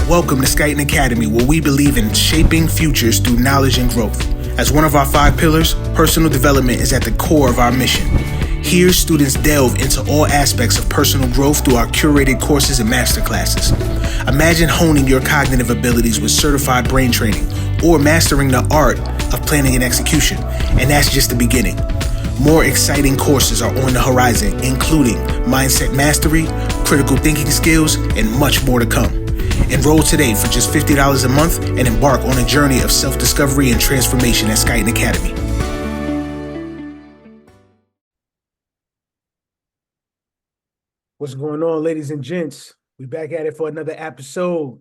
Welcome to Skyton Academy, where we believe in shaping futures through knowledge and growth. As one of our 5 pillars, personal development is at the core of our mission. Here, students delve into all aspects of personal growth through our curated courses and masterclasses. Imagine honing your cognitive abilities with certified brain training, or mastering the art of planning and execution. And that's just the beginning. More exciting courses are on the horizon, including mindset mastery, critical thinking skills, and much more to come. Enroll today for just $50 a month and embark on a journey of self-discovery and transformation at Skyton Academy. What's going on, ladies and gents? We back at it for another episode.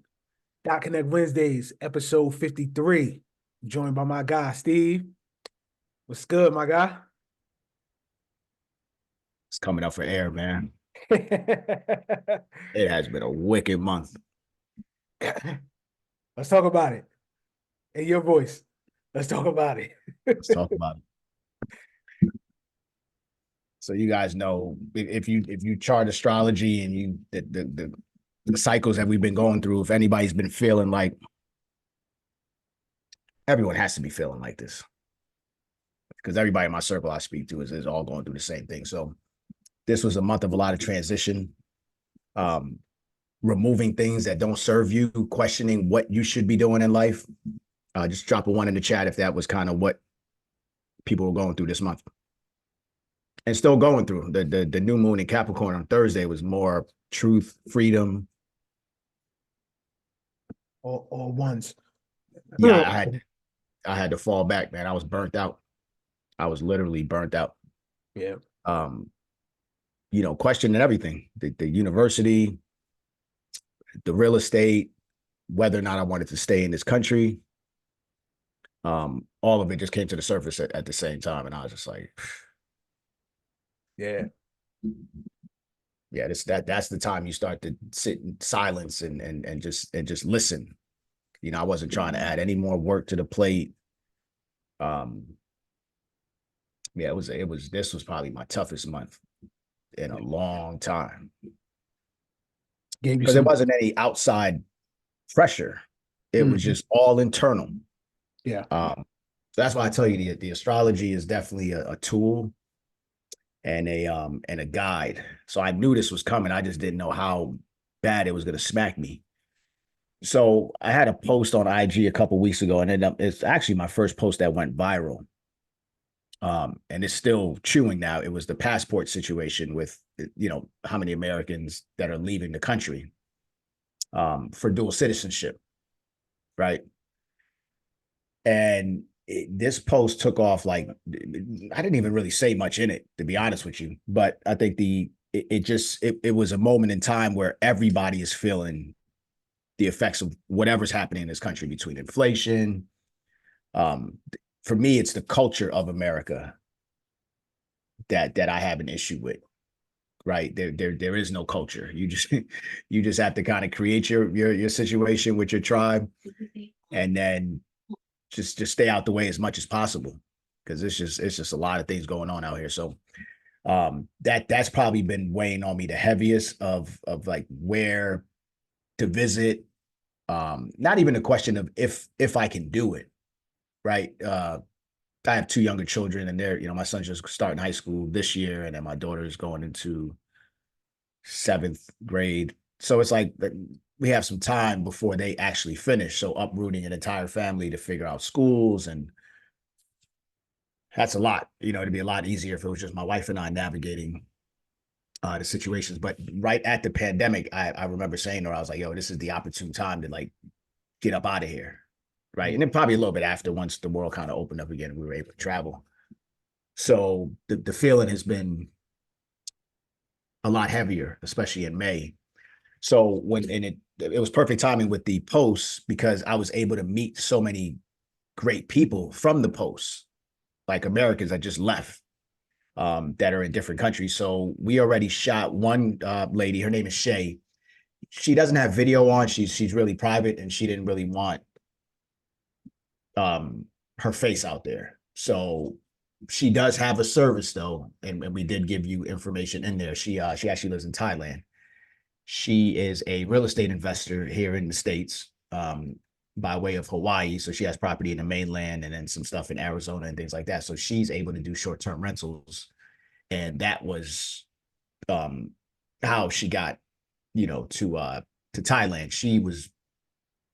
.Connect Wednesdays, episode 53. Joined by my guy, Steve. What's good, my guy? It's coming up for air, man. It has been a wicked month. Let's talk about it. In your voice. Let's talk about it. Let's talk about it. So you guys know, if you chart astrology and the cycles that we've been going through, if anybody's been feeling like, everyone has to be feeling like this, because everybody in my circle I speak to is all going through the same thing. So this was a month of a lot of transition, removing things that don't serve you, questioning what you should be doing in life. Just drop a 1 in the chat if that was kind of what people were going through this month. And still going through. The new moon in Capricorn on Thursday was more truth, freedom. All ones. Yeah, I had to fall back, man. I was burnt out. I was literally burnt out. Yeah. Questioning everything. The university, the real estate, whether or not I wanted to stay in this country. All of it just came to the surface at the same time. And I was just like, yeah, that's the time you start to sit in silence and just listen. I wasn't trying to add any more work to the plate. This was probably my toughest month in a long time. Because there wasn't any outside pressure. It was just all internal. Yeah. So that's why I tell you the astrology is definitely a tool and a guide. So I knew this was coming. I just didn't know how bad it was going to smack me. So I had a post on IG a couple weeks ago, and it's actually my first post that went viral. And it's still chewing now. It was the passport situation with, how many Americans that are leaving the country for dual citizenship, right? And this post took off like, I didn't even really say much in it, to be honest with you. But I think it was a moment in time where everybody is feeling the effects of whatever's happening in this country between inflation. For me, it's the culture of America that I have an issue with, right? There is no culture. You just have to kind of create your situation with your tribe, and then just stay out the way as much as possible, because it's just a lot of things going on out here. So that's probably been weighing on me the heaviest of like where to visit. Not even a question of if I can do it. Right. I have 2 younger children, and they're, my son's just starting high school this year, and then my daughter is going into 7th grade. So it's like we have some time before they actually finish. So uprooting an entire family to figure out schools, and that's a lot. It'd be a lot easier if it was just my wife and I navigating the situations. But right at the pandemic, I remember saying to her, I was like, yo, this is the opportune time to like get up out of here. Right. And then probably a little bit after, once the world kind of opened up again, we were able to travel. So the feeling has been a lot heavier, especially in May. So it was perfect timing with the posts, because I was able to meet so many great people from the posts, like Americans that just left, that are in different countries. So we already shot one lady. Her name is Shay. She doesn't have video on. She's really private, and she didn't really want her face out there. So she does have a service though, and we did give you information in there. She actually lives in Thailand, She is a real estate investor here in the States, by way of Hawaii. So she has property in the mainland and then some stuff in Arizona and things like that. So she's able to do short-term rentals. And that was how she got, to Thailand. She was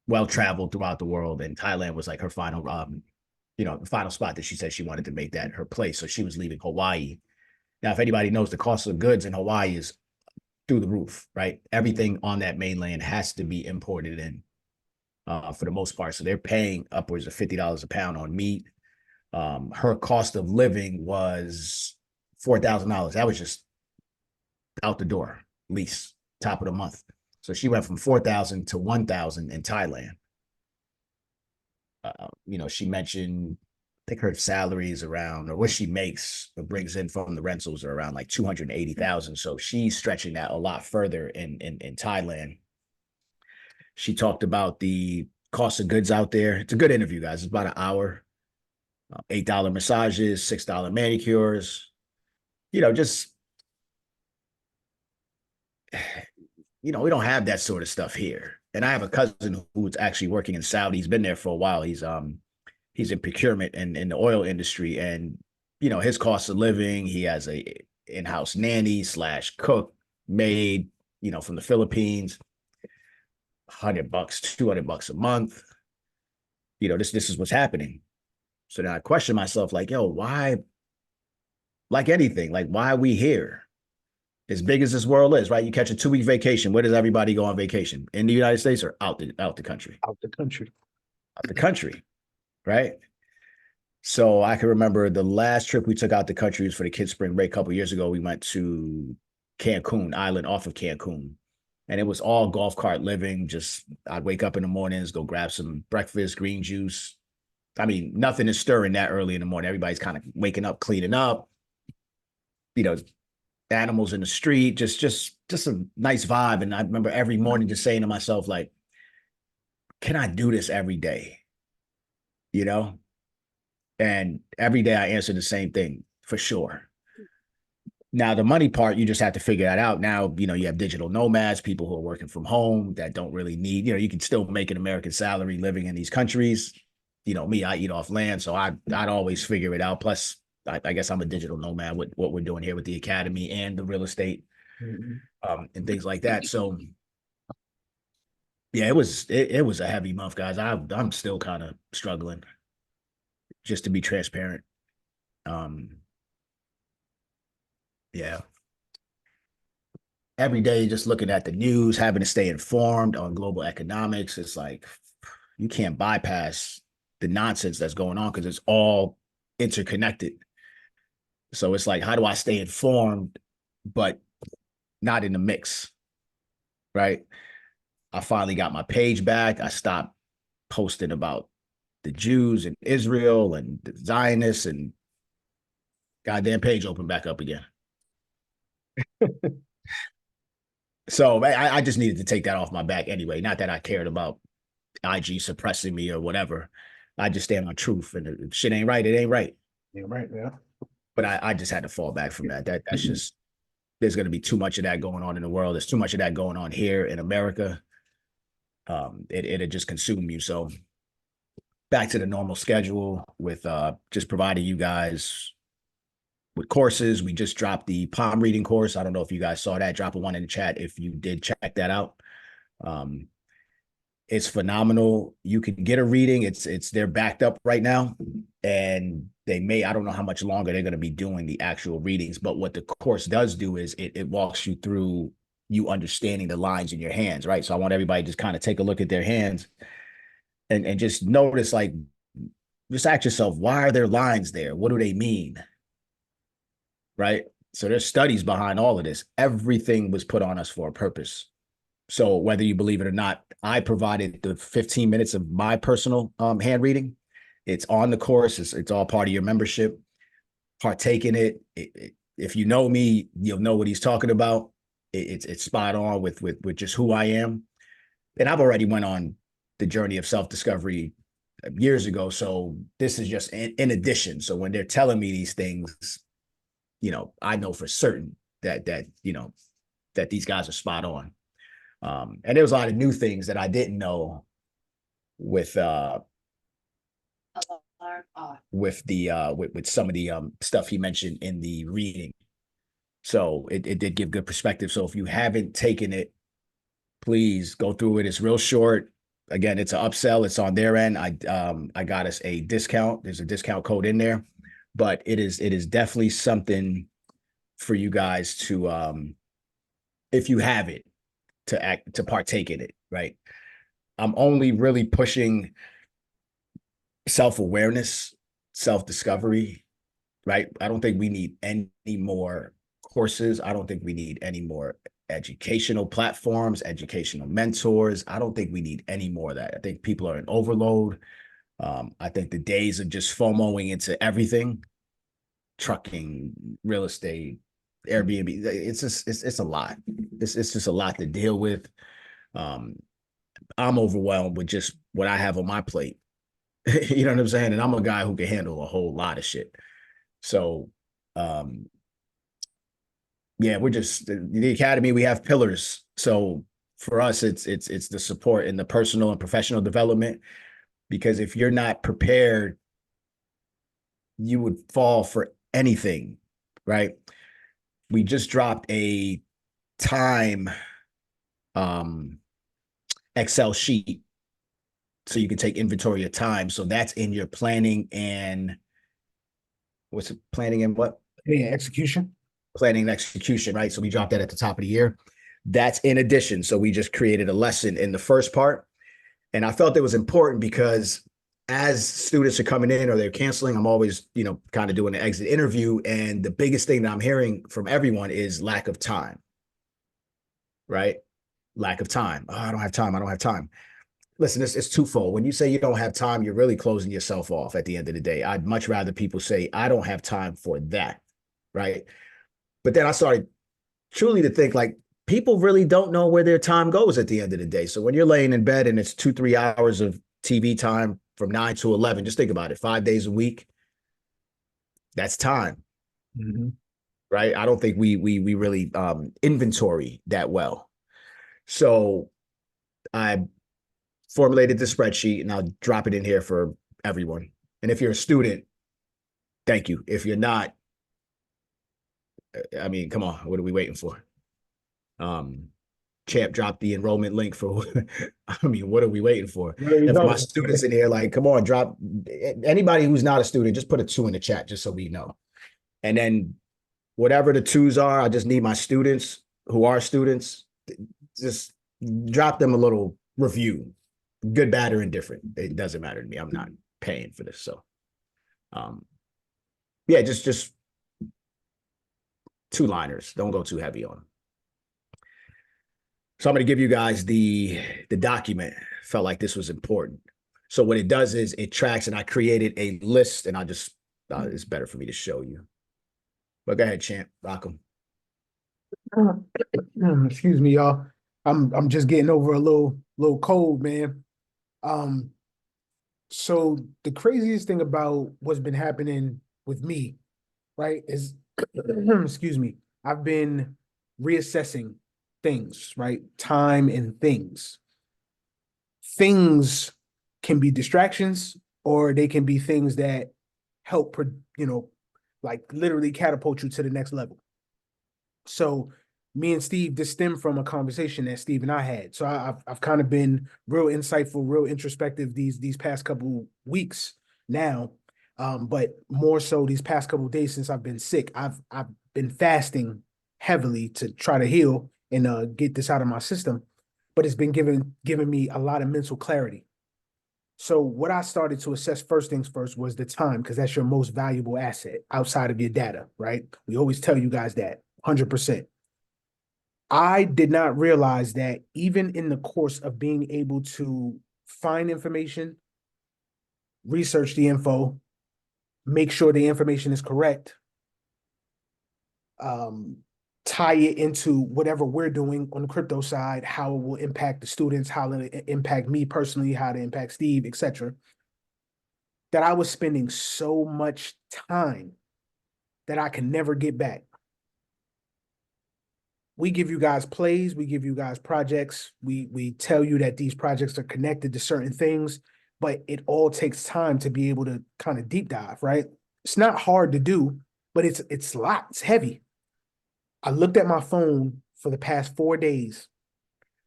well traveled throughout the world, and Thailand was like her final, the final spot that she said she wanted to make that her place. So she was leaving Hawaii. Now, if anybody knows, the cost of goods in Hawaii is through the roof, right? Everything on that mainland has to be imported in, for the most part. So they're paying upwards of $50 a pound on meat. Her cost of living was $4,000. That was just out the door, lease, top of the month. So she went from 4,000 to 1,000 in Thailand. She mentioned, I think her salary is around, or what she makes or brings in from the rentals are around like 280,000. So she's stretching that a lot further in Thailand. She talked about the cost of goods out there. It's a good interview, guys. It's about an hour. $8 massages, $6 manicures. Just we don't have that sort of stuff here. And I have a cousin who's actually working in Saudi. He's been there for a while. He's in procurement and in the oil industry, and his cost of living. He has a in-house nanny / cook, maid, from the Philippines. $100, $200 a month. This is what's happening. So then I question myself, like, yo, why? Like anything, like, why are we here? As big as this world is, right? You catch a 2-week vacation. Where does everybody go on vacation? In the United States or out the country? Out the country. Out the country, right? So I can remember the last trip we took out the country was for the kids' spring break a couple of years ago. We went to Cancun Island off of Cancun, and it was all golf cart living. Just I'd wake up in the mornings, go grab some breakfast, green juice. I mean, nothing is stirring that early in the morning. Everybody's kind of waking up, cleaning up. Animals in the street, just a nice vibe. And I remember every morning just saying to myself, like, can I do this every day? And every day I answered the same thing, for sure. Now, the money part, you just have to figure that out. Now, you have digital nomads, people who are working from home that don't really need, you can still make an American salary living in these countries. Me, I eat off land. So I'd always figure it out. Plus, I guess I'm a digital nomad with what we're doing here with the academy and the real estate, and things like that. So yeah, it was a heavy month, guys. I'm still kind of struggling, just to be transparent. Yeah. Every day, just looking at the news, having to stay informed on global economics. It's like, you can't bypass the nonsense that's going on because it's all interconnected. So it's like, how do I stay informed, but not in the mix, right? I finally got my page back. I stopped posting about the Jews and Israel and the Zionists, and goddamn page opened back up again. So I just needed to take that off my back anyway. Not that I cared about IG suppressing me or whatever. I just stand on truth, and if shit ain't right, it ain't right. You're right, yeah. But I just had to fall back from that. That's just, there's going to be too much of that going on in the world. There's too much of that going on here in America. It'll just consume you. So back to the normal schedule with just providing you guys with courses. We just dropped the palm reading course. I don't know if you guys saw that. Drop a 1 in the chat if you did check that out. It's phenomenal. You can get a reading. They're backed up right now, and I don't know how much longer they're going to be doing the actual readings, but what the course does do is it walks you through you understanding the lines in your hands, right? So I want everybody to just kind of take a look at their hands and just notice, like, just ask yourself, why are there lines there? What do they mean? Right? So there's studies behind all of this. Everything was put on us for a purpose. So whether you believe it or not, I provided the 15 minutes of my personal hand reading. It's on the course. It's all part of your membership. Partake in it. If you know me, you'll know what he's talking about. It's spot on with just who I am. And I've already went on the journey of self-discovery years ago. So this is just in addition. So when they're telling me these things, I know for certain that these guys are spot on. And there was a lot of new things that I didn't know with with some of the stuff he mentioned in the reading. So it did give good perspective. So if you haven't taken it, please go through it. It's real short. Again, it's an upsell. It's on their end. I got us a discount. There's a discount code in there, but it is definitely something for you guys to if you have it, to partake in it, right? I'm only really pushing self-awareness, self-discovery, right? I don't think we need any more courses. I don't think we need any more educational platforms, educational mentors. I don't think we need any more of that. I think people are in overload. I think the days of just FOMOing into everything, trucking, real estate, Airbnb, it's a lot. It's just a lot to deal with. I'm overwhelmed with just what I have on my plate. You know what I'm saying? And I'm a guy who can handle a whole lot of shit. So, yeah, we're just the academy. We have pillars. So for us, it's the support in the personal and professional development. Because if you're not prepared, you would fall for anything, right? We just dropped a time Excel sheet so you can take inventory of time. So that's in your planning and what's it, planning and what? Yeah, execution. Planning and execution, right? So we dropped that at the top of the year. That's in addition. So we just created a lesson in the first part. And I felt it was important because as students are coming in or they're canceling, I'm always, kind of doing an exit interview. And the biggest thing that I'm hearing from everyone is lack of time, right? Lack of time. Oh, I don't have time. I don't have time. Listen, it's twofold. When you say you don't have time, you're really closing yourself off at the end of the day. I'd much rather people say, I don't have time for that, right? But then I started truly to think like people really don't know where their time goes at the end of the day. So when you're laying in bed and it's 2-3 hours of TV time from 9 to 11, just think about it. 5 days a week, that's time, right? I don't think we really inventory that well. So I formulated the spreadsheet and I'll drop it in here for everyone. And if you're a student, thank you. If you're not, I mean, come on, what are we waiting for? Champ dropped the enrollment link for, I mean, what are we waiting for? And for my students in here, like, come on, drop anybody who's not a student, just put a 2 in the chat just so we know. And then whatever the 2s are, I just need my students who are students, just drop them a little review, good, bad, or indifferent. It doesn't matter to me. I'm not paying for this. So, yeah, just 2-liners. Don't go too heavy on them. So I'm going to give you guys the document. Felt like this was important. So what it does is it tracks, and I created a list, and I just thought it's better for me to show you. But go ahead, Champ, rock 'em. Excuse me, y'all. I'm just getting over a little cold, man. So the craziest thing about what's been happening with me, right, is excuse me, I've been reassessing things, right? Time and things. Things can be distractions, or they can be things that help, like literally catapult you to the next level. So me and Steve, this stemmed from a conversation that Steve and I had. So I've kind of been real insightful, real introspective these past couple weeks now. But more so these past couple of days since I've been sick, I've been fasting heavily to try to heal and get this out of my system. But it's been giving me a lot of mental clarity. So what I started to assess first things first was the time, because that's your most valuable asset outside of your data, right? We always tell you guys that 100%. I did not realize that even in the course of being able to find information, research the info, make sure the information is correct, tie it into whatever we're doing on the crypto side, how it will impact the students, how it impact me personally, how it impact Steve, etc. That I was spending so much time that I can never get back. we give you guys plays, we give you guys projects, we tell you that these projects are connected to certain things, but it all takes time to be able to kind of deep dive, right? It's not hard to do, but it's a lot, it's heavy. I looked at my phone for the past 4 days.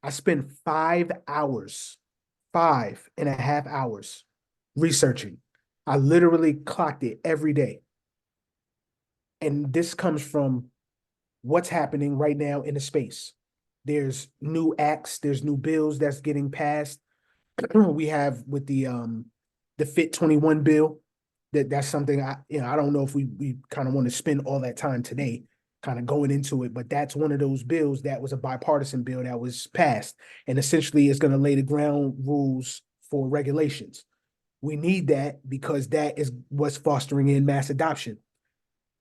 I spent 5 hours, 5.5 hours researching. I literally clocked it every day. And this comes from what's happening right now in the space. There's new acts, there's new bills that's getting passed. We have with the FIT21 bill, that's something I don't know if we kind of want to spend all that time today kind of going into it, but that's one of those bills that was a bipartisan bill that was passed, and essentially is going to lay the ground rules for regulations. We need that because that is what's fostering in mass adoption.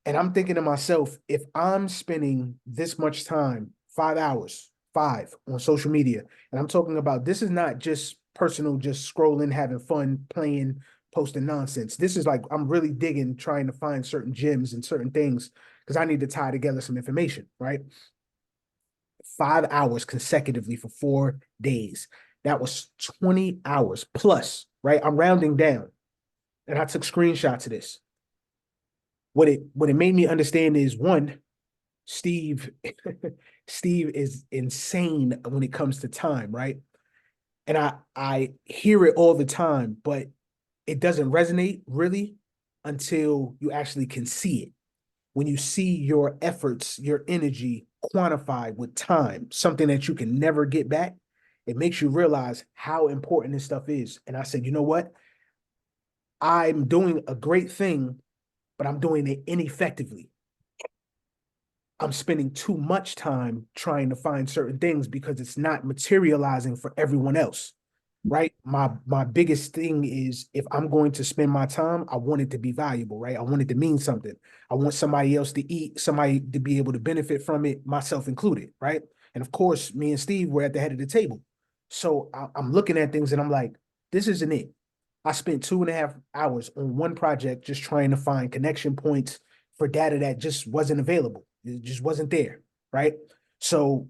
And I'm thinking to myself, if I'm spending this much time, 5 hours, on social media, and I'm talking about this is not just personal, just scrolling, having fun, playing, posting nonsense. This is like I'm really digging, trying to find certain gems and certain things because I need to tie together some information, right? 5 hours consecutively for 4 days. That was 20 hours plus, right? I'm rounding down. And I took screenshots of this. What it made me understand is one, Steve, Steve is insane when it comes to time, right? And I hear it all the time, but it doesn't resonate really until you actually can see it. When you see your efforts, your energy quantified with time, something that you can never get back, it makes you realize how important this stuff is. And I said, you know what? I'm doing a great thing, but I'm doing it ineffectively. I'm spending too much time trying to find certain things because it's not materializing for everyone else, right? My biggest thing is if I'm going to spend my time, I want it to be valuable, right? I want it to mean something. I want somebody else to eat, somebody to be able to benefit from it, myself included, right? And of course, me and Steve were at the head of the table. So I'm looking at things and I'm like, this isn't it. I spent 2.5 hours on one project just trying to find connection points for data that just wasn't available. It just wasn't there, right? So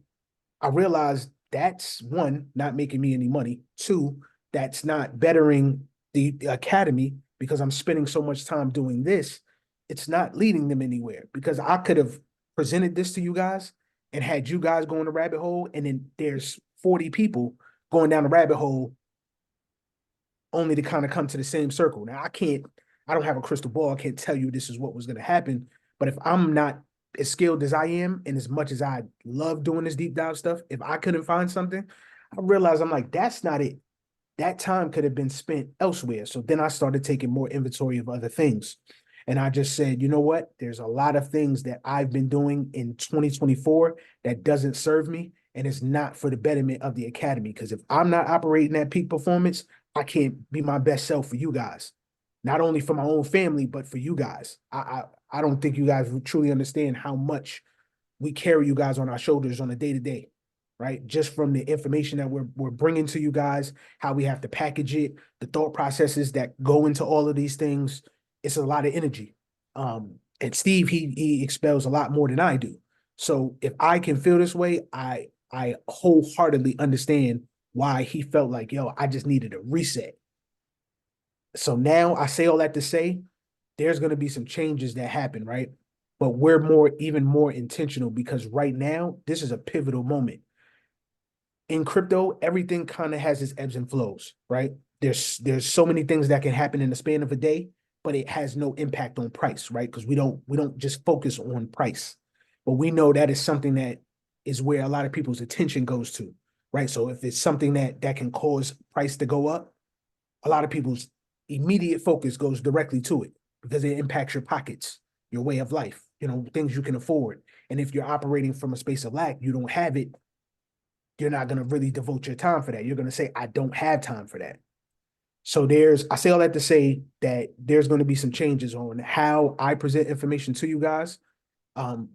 I realized that's one, not making me any money. Two, that's not bettering the academy because I'm spending so much time doing this. It's not leading them anywhere because I could have presented this to you guys and had you guys go in the rabbit hole, and then there's 40 people going down the rabbit hole only to kind of come to the same circle. Now, I don't have a crystal ball. I can't tell you this is what was going to happen. But if I'm not as skilled as I am, and as much as I love doing this deep dive stuff, if I couldn't find something, I realized I'm like, that's not it. That time could have been spent elsewhere. So then I started taking more inventory of other things. And I just said, you know what? There's a lot of things that I've been doing in 2024 that doesn't serve me. And it's not for the betterment of the academy. Because if I'm not operating at peak performance, I can't be my best self for you guys. Not only for my own family, but for you guys. I don't think you guys truly understand how much we carry you guys on our shoulders on a day-to-day, right? Just from the information that we're bringing to you guys, how we have to package it, the thought processes that go into all of these things. It's a lot of energy. And Steve, he expels a lot more than I do. So if I can feel this way, I wholeheartedly understand why he felt like, yo, I just needed a reset. So now I say all that to say, there's going to be some changes that happen, right? But we're even more intentional because right now, this is a pivotal moment. In crypto, everything kind of has its ebbs and flows, right? There's so many things that can happen in the span of a day, but it has no impact on price, right? Because we don't just focus on price, but we know that is something that is where a lot of people's attention goes to, right? So if it's something that can cause price to go up, a lot of people's immediate focus goes directly to it because it impacts your pockets, your way of life, things you can afford. And if you're operating from a space of lack, you don't have it, you're not going to really devote your time for that. You're going to say, I don't have time for that. So I say all that to say that there's going to be some changes on how I present information to you guys.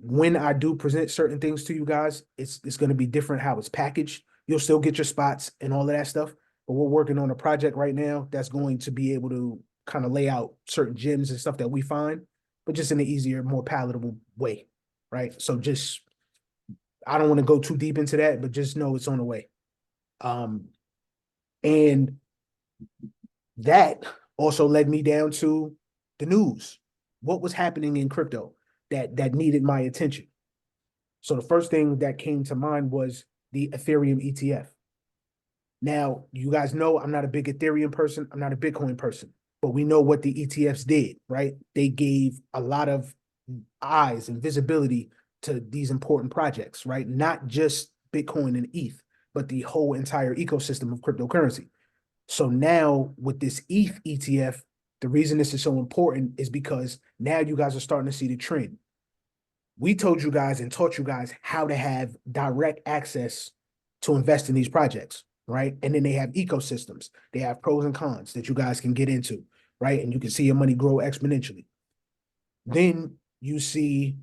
When I do present certain things to you guys, it's going to be different how it's packaged. You'll still get your spots and all of that stuff, but we're working on a project right now that's going to be able to kind of lay out certain gems and stuff that we find, but just in an easier, more palatable way, right? So I don't want to go too deep into that, but just know it's on the way. And that also led me down to the news. What was happening in crypto that needed my attention? So the first thing that came to mind was the Ethereum ETF. Now, you guys know I'm not a big Ethereum person. I'm not a Bitcoin person, but we know what the ETFs did, right? They gave a lot of eyes and visibility to these important projects, right? Not just Bitcoin and ETH, but the whole entire ecosystem of cryptocurrency. So now with this ETH ETF, the reason this is so important is because now you guys are starting to see the trend. We told you guys and taught you guys how to have direct access to invest in these projects, right? And then they have ecosystems. They have pros and cons that you guys can get into, right? And you can see your money grow exponentially. Then you see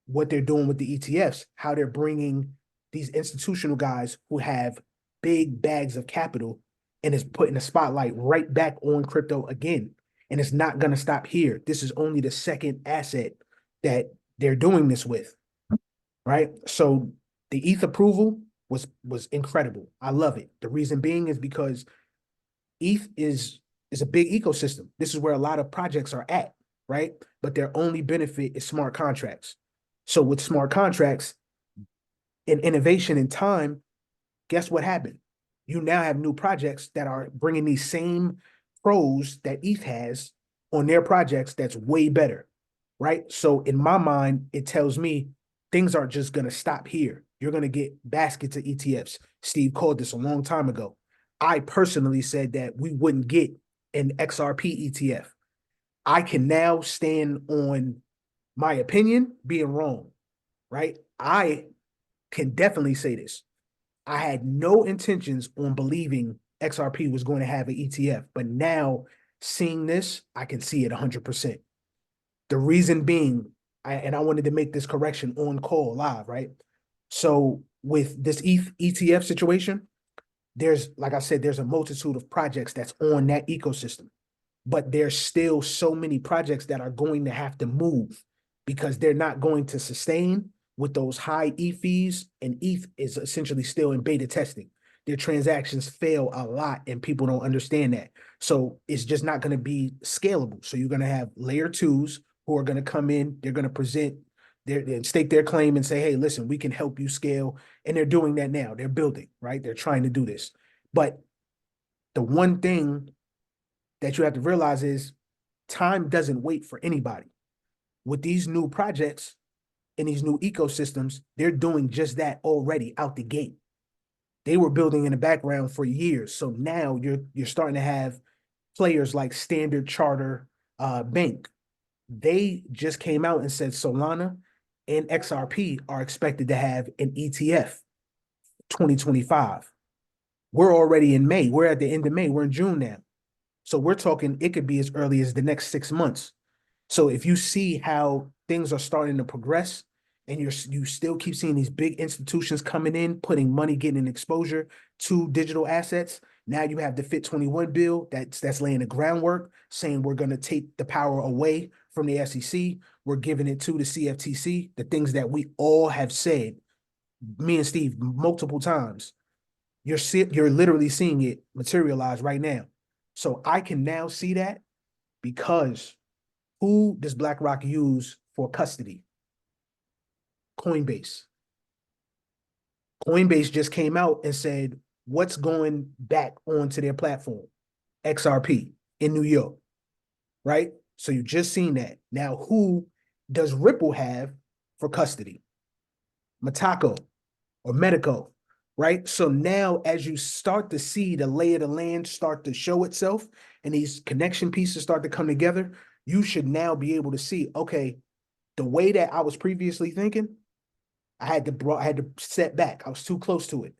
what they're doing with the ETFs, how they're bringing these institutional guys who have big bags of capital and is putting the spotlight right back on crypto again. And it's not going to stop here. This is only the second asset that they're doing this with, right? So the ETH approval was incredible. I love it. The reason being is because ETH is a big ecosystem. This is where a lot of projects are at, right? But their only benefit is smart contracts. So with smart contracts and innovation in time, guess what happened? You now have new projects that are bringing these same pros that ETH has on their projects that's way better, right? So in my mind, it tells me things aren't just going to stop here. You're going to get baskets of ETFs. Steve called this a long time ago. I personally said that we wouldn't get an XRP ETF. I can now stand on my opinion being wrong, right? I can definitely say this. I had no intentions on believing XRP was going to have an ETF, but now seeing this, I can see it 100%. The reason being, I wanted to make this correction on call live, right? So with this ETH ETF situation, there's, like I said, there's a multitude of projects that's on that ecosystem, but there's still so many projects that are going to have to move because they're not going to sustain with those high ETH fees, and ETH is essentially still in beta testing. Their transactions fail a lot and people don't understand that. So it's just not going to be scalable. So you're going to have layer twos who are going to come in, they're going to present their stake their claim and say, hey, listen, we can help you scale. And they're doing that now. They're building, right? They're trying to do this. But the one thing that you have to realize is time doesn't wait for anybody. With these new projects and these new ecosystems, they're doing just that already out the gate. They were building in the background for years. So now you're starting to have players like Standard Charter Bank. They just came out and said Solana and XRP are expected to have an ETF 2025. We're already in May. We're at the end of May. We're in June now. So we're talking, it could be as early as the next 6 months. So if you see how things are starting to progress and you still keep seeing these big institutions coming in, putting money, getting exposure to digital assets. Now you have the FIT21 bill that's laying the groundwork, saying we're going to take the power away from the SEC. We're giving it to the CFTC, the things that we all have said, me and Steve, multiple times. You're literally seeing it materialize right now. So I can now see that because who does BlackRock use for custody? Coinbase. Coinbase just came out and said, what's going back onto their platform? XRP in New York, right? So you just seen that. Now, who does Ripple have for custody? Mataco or Medico, right? So now as you start to see the lay of the land start to show itself and these connection pieces start to come together, you should now be able to see, okay, the way that I was previously thinking, I had to step back. I was too close to it.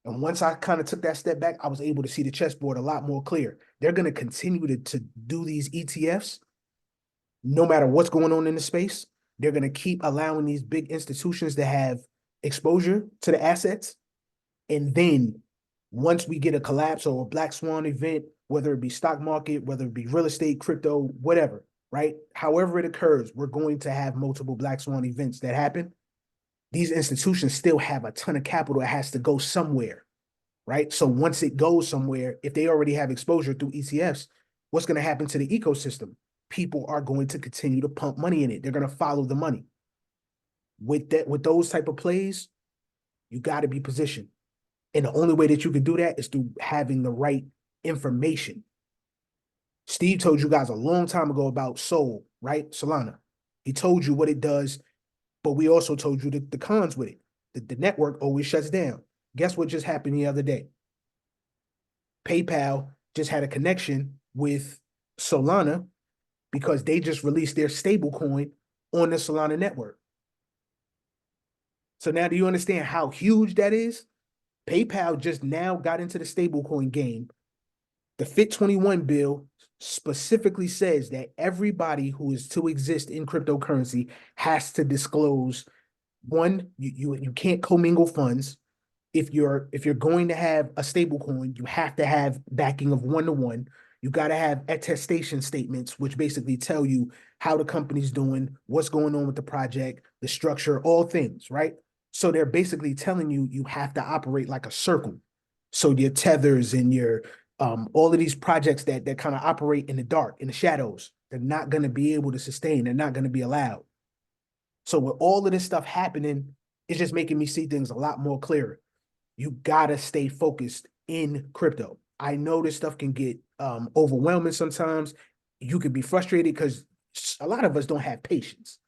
And once I kind of took that step back, I was able to see the chessboard a lot more clear. They're going to continue to do these ETFs no matter what's going on in the space. They're going to keep allowing these big institutions to have exposure to the assets. And then once we get a collapse or a black swan event, whether it be stock market, whether it be real estate, crypto, whatever, right? However it occurs, we're going to have multiple black swan events that happen. these institutions still have a ton of capital that has to go somewhere, right? So once it goes somewhere, if they already have exposure through ETFs, what's going to happen to the ecosystem? People are going to continue to pump money in it. They're going to follow the money. With those type of plays, you got to be positioned. And the only way that you can do that is through having the right information. Steve told you guys a long time ago about Sol, right? Solana. He told you what it does, but we also told you the cons with it. The network always shuts down. Guess what just happened the other day? PayPal just had a connection with Solana because they just released their stable coin on the Solana network. So now do you understand how huge that is? PayPal just now got into the stablecoin game. The FIT21 bill specifically says that everybody who is to exist in cryptocurrency has to disclose, one, you can't commingle funds. If you're going to have a stablecoin, you have to have backing of 1-to-1. You got to have attestation statements, which basically tell you how the company's doing, what's going on with the project, the structure, all things, right? So they're basically telling you you have to operate like a circle. So your tethers and your all of these projects that kind of operate in the dark, in the shadows, they're not going to be able to sustain. They're not going to be allowed. So with all of this stuff happening, it's just making me see things a lot more clearer. You gotta stay focused in crypto. I know this stuff can get overwhelming sometimes. You could be frustrated because a lot of us don't have patience.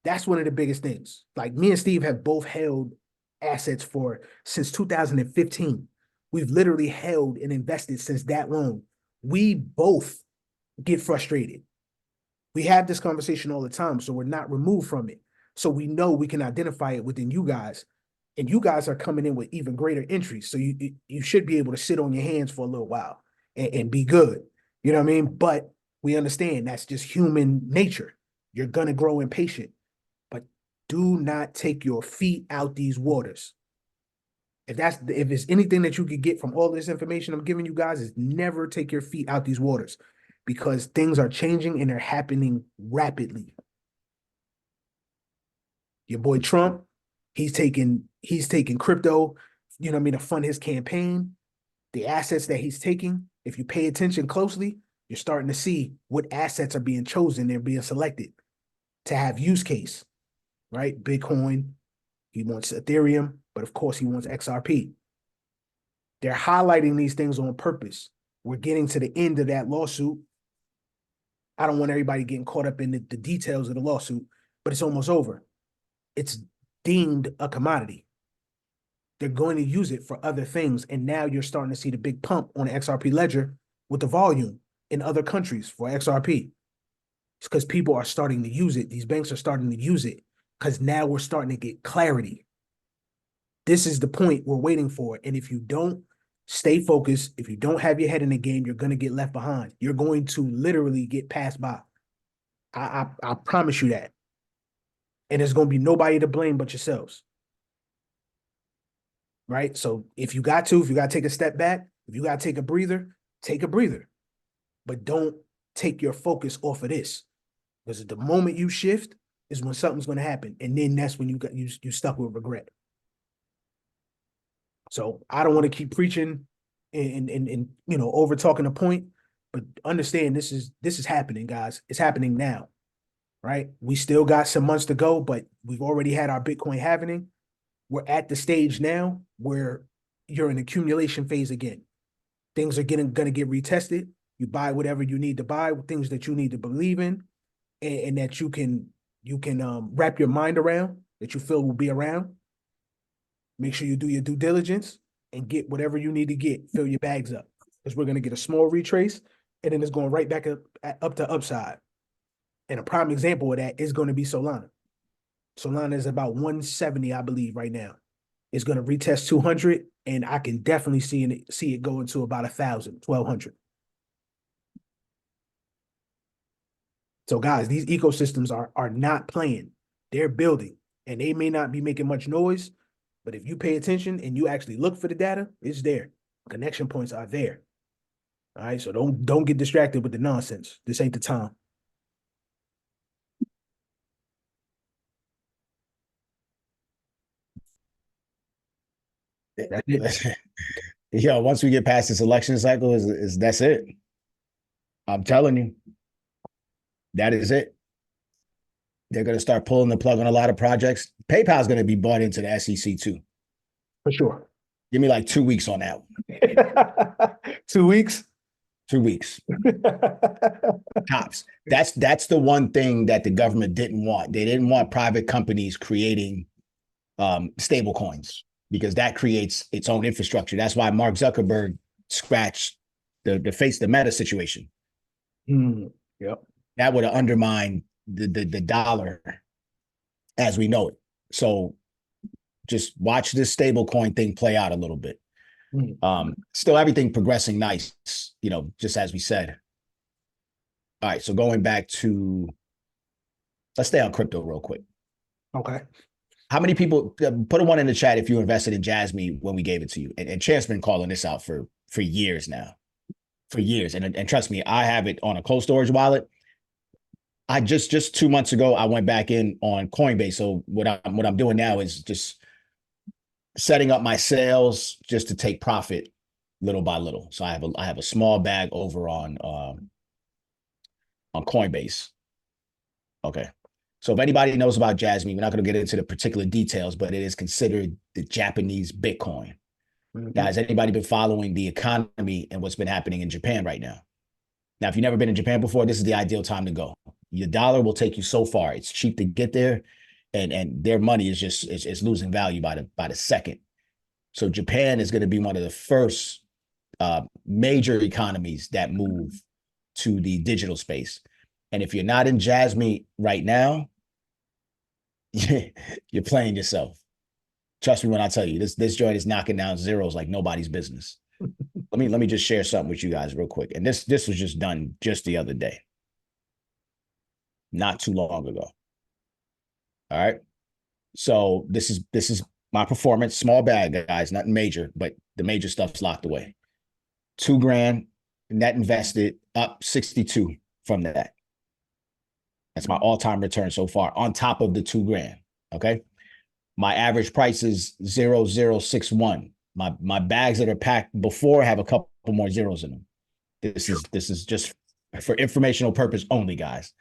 That's one of the biggest things. Like me and Steve have both held assets for since 2015. We've literally held and invested since that long. We both get frustrated. We have this conversation all the time, so we're not removed from it. So we know we can identify it within you guys. And you guys are coming in with even greater entries. So you should be able to sit on your hands for a little while and be good. You know what I mean? But we understand that's just human nature. You're going to grow impatient. But do not take your feet out these waters. If it's anything that you could get from all this information I'm giving you guys, is never take your feet out these waters, because things are changing and they're happening rapidly. Your boy Trump, he's taking crypto, you know what I mean, to fund his campaign. The assets that he's taking, if you pay attention closely, you're starting to see what assets are being chosen. They're being selected to have use case, right? Bitcoin, he wants Ethereum, but of course he wants XRP. They're highlighting these things on purpose. We're getting to the end of that lawsuit. I don't want everybody getting caught up in the details of the lawsuit, but it's almost over. It's deemed a commodity. They're going to use it for other things. And now you're starting to see the big pump on the XRP ledger with the volume in other countries for XRP. It's because people are starting to use it. These banks are starting to use it because now we're starting to get clarity. This is the point we're waiting for. And if you don't stay focused, if you don't have your head in the game, you're going to get left behind. You're going to literally get passed by. I promise you that. And there's going to be nobody to blame but yourselves. Right? So if you got to take a step back, if you got to take a breather, but don't take your focus off of this, because the moment you shift is when something's going to happen. And then that's when you stuck with regret. So I don't want to keep preaching and over talking a point, but understand this is happening, guys. It's happening now, right? We still got some months to go, but we've already had our Bitcoin halving. We're at the stage now where you're in accumulation phase again. Things are going to get retested. You buy whatever you need to buy, things that you need to believe in, and that you can wrap your mind around, that you feel will be around. Make sure you do your due diligence and get whatever you need to get. Fill your bags up, because we're going to get a small retrace, and then it's going right back up to upside. And a prime example of that is going to be Solana. Solana is about 170, I believe, right now. It's going to retest 200, and I can definitely see it going to about 1,000, 1,200. So, guys, these ecosystems are not playing. They're building, and they may not be making much noise, but if you pay attention and you actually look for the data, it's there. Connection points are there. All right, so don't get distracted with the nonsense. This ain't the time. That's it. Yo, once we get past this election cycle, is that's it. I'm telling you, that is it. They're going to start pulling the plug on a lot of projects. PayPal's going to be bought into the SEC too. For sure. Give me like 2 weeks on that one. 2 weeks? 2 weeks. Tops. That's the one thing that the government didn't want. They didn't want private companies creating stable coins because that creates its own infrastructure. That's why Mark Zuckerberg scratched the Meta situation. Yep. That would have undermined the dollar as we know it. So just watch this stable coin thing play out a little bit. Still everything progressing nice, just as we said. All right, so going back to, let's stay on crypto real quick. Okay. How many people, put a one in the chat if you invested in Jasmine when we gave it to you. And Champ's been calling this out for years now. For years. And trust me, I have it on a cold storage wallet. I just 2 months ago, I went back in on Coinbase. So what I'm doing now is just setting up my sales just to take profit little by little. So I have a small bag over on Coinbase. Okay. So if anybody knows about Jasmine, we're not going to get into the particular details, but it is considered the Japanese Bitcoin. Now, has anybody been following the economy and what's been happening in Japan right now? Now, if you've never been in Japan before, this is the ideal time to go. Your dollar will take you so far. It's cheap to get there, and their money is just is losing value by the second. So Japan is going to be one of the first major economies that move to the digital space. And if you're not in Jasmine right now, you're playing yourself. Trust me when I tell you, this joint is knocking down zeros like nobody's business. Let me just share something with you guys real quick. And this was just done just the other day, not too long ago. All right. So this is my performance, small bag, guys, nothing major, but the major stuff's locked away. $2,000 net invested, up 62 from that. That's my all-time return so far on top of the $2,000. Okay. My average price is 0061. My bags that are packed before have a couple more zeros in them. This is just for informational purpose only, guys.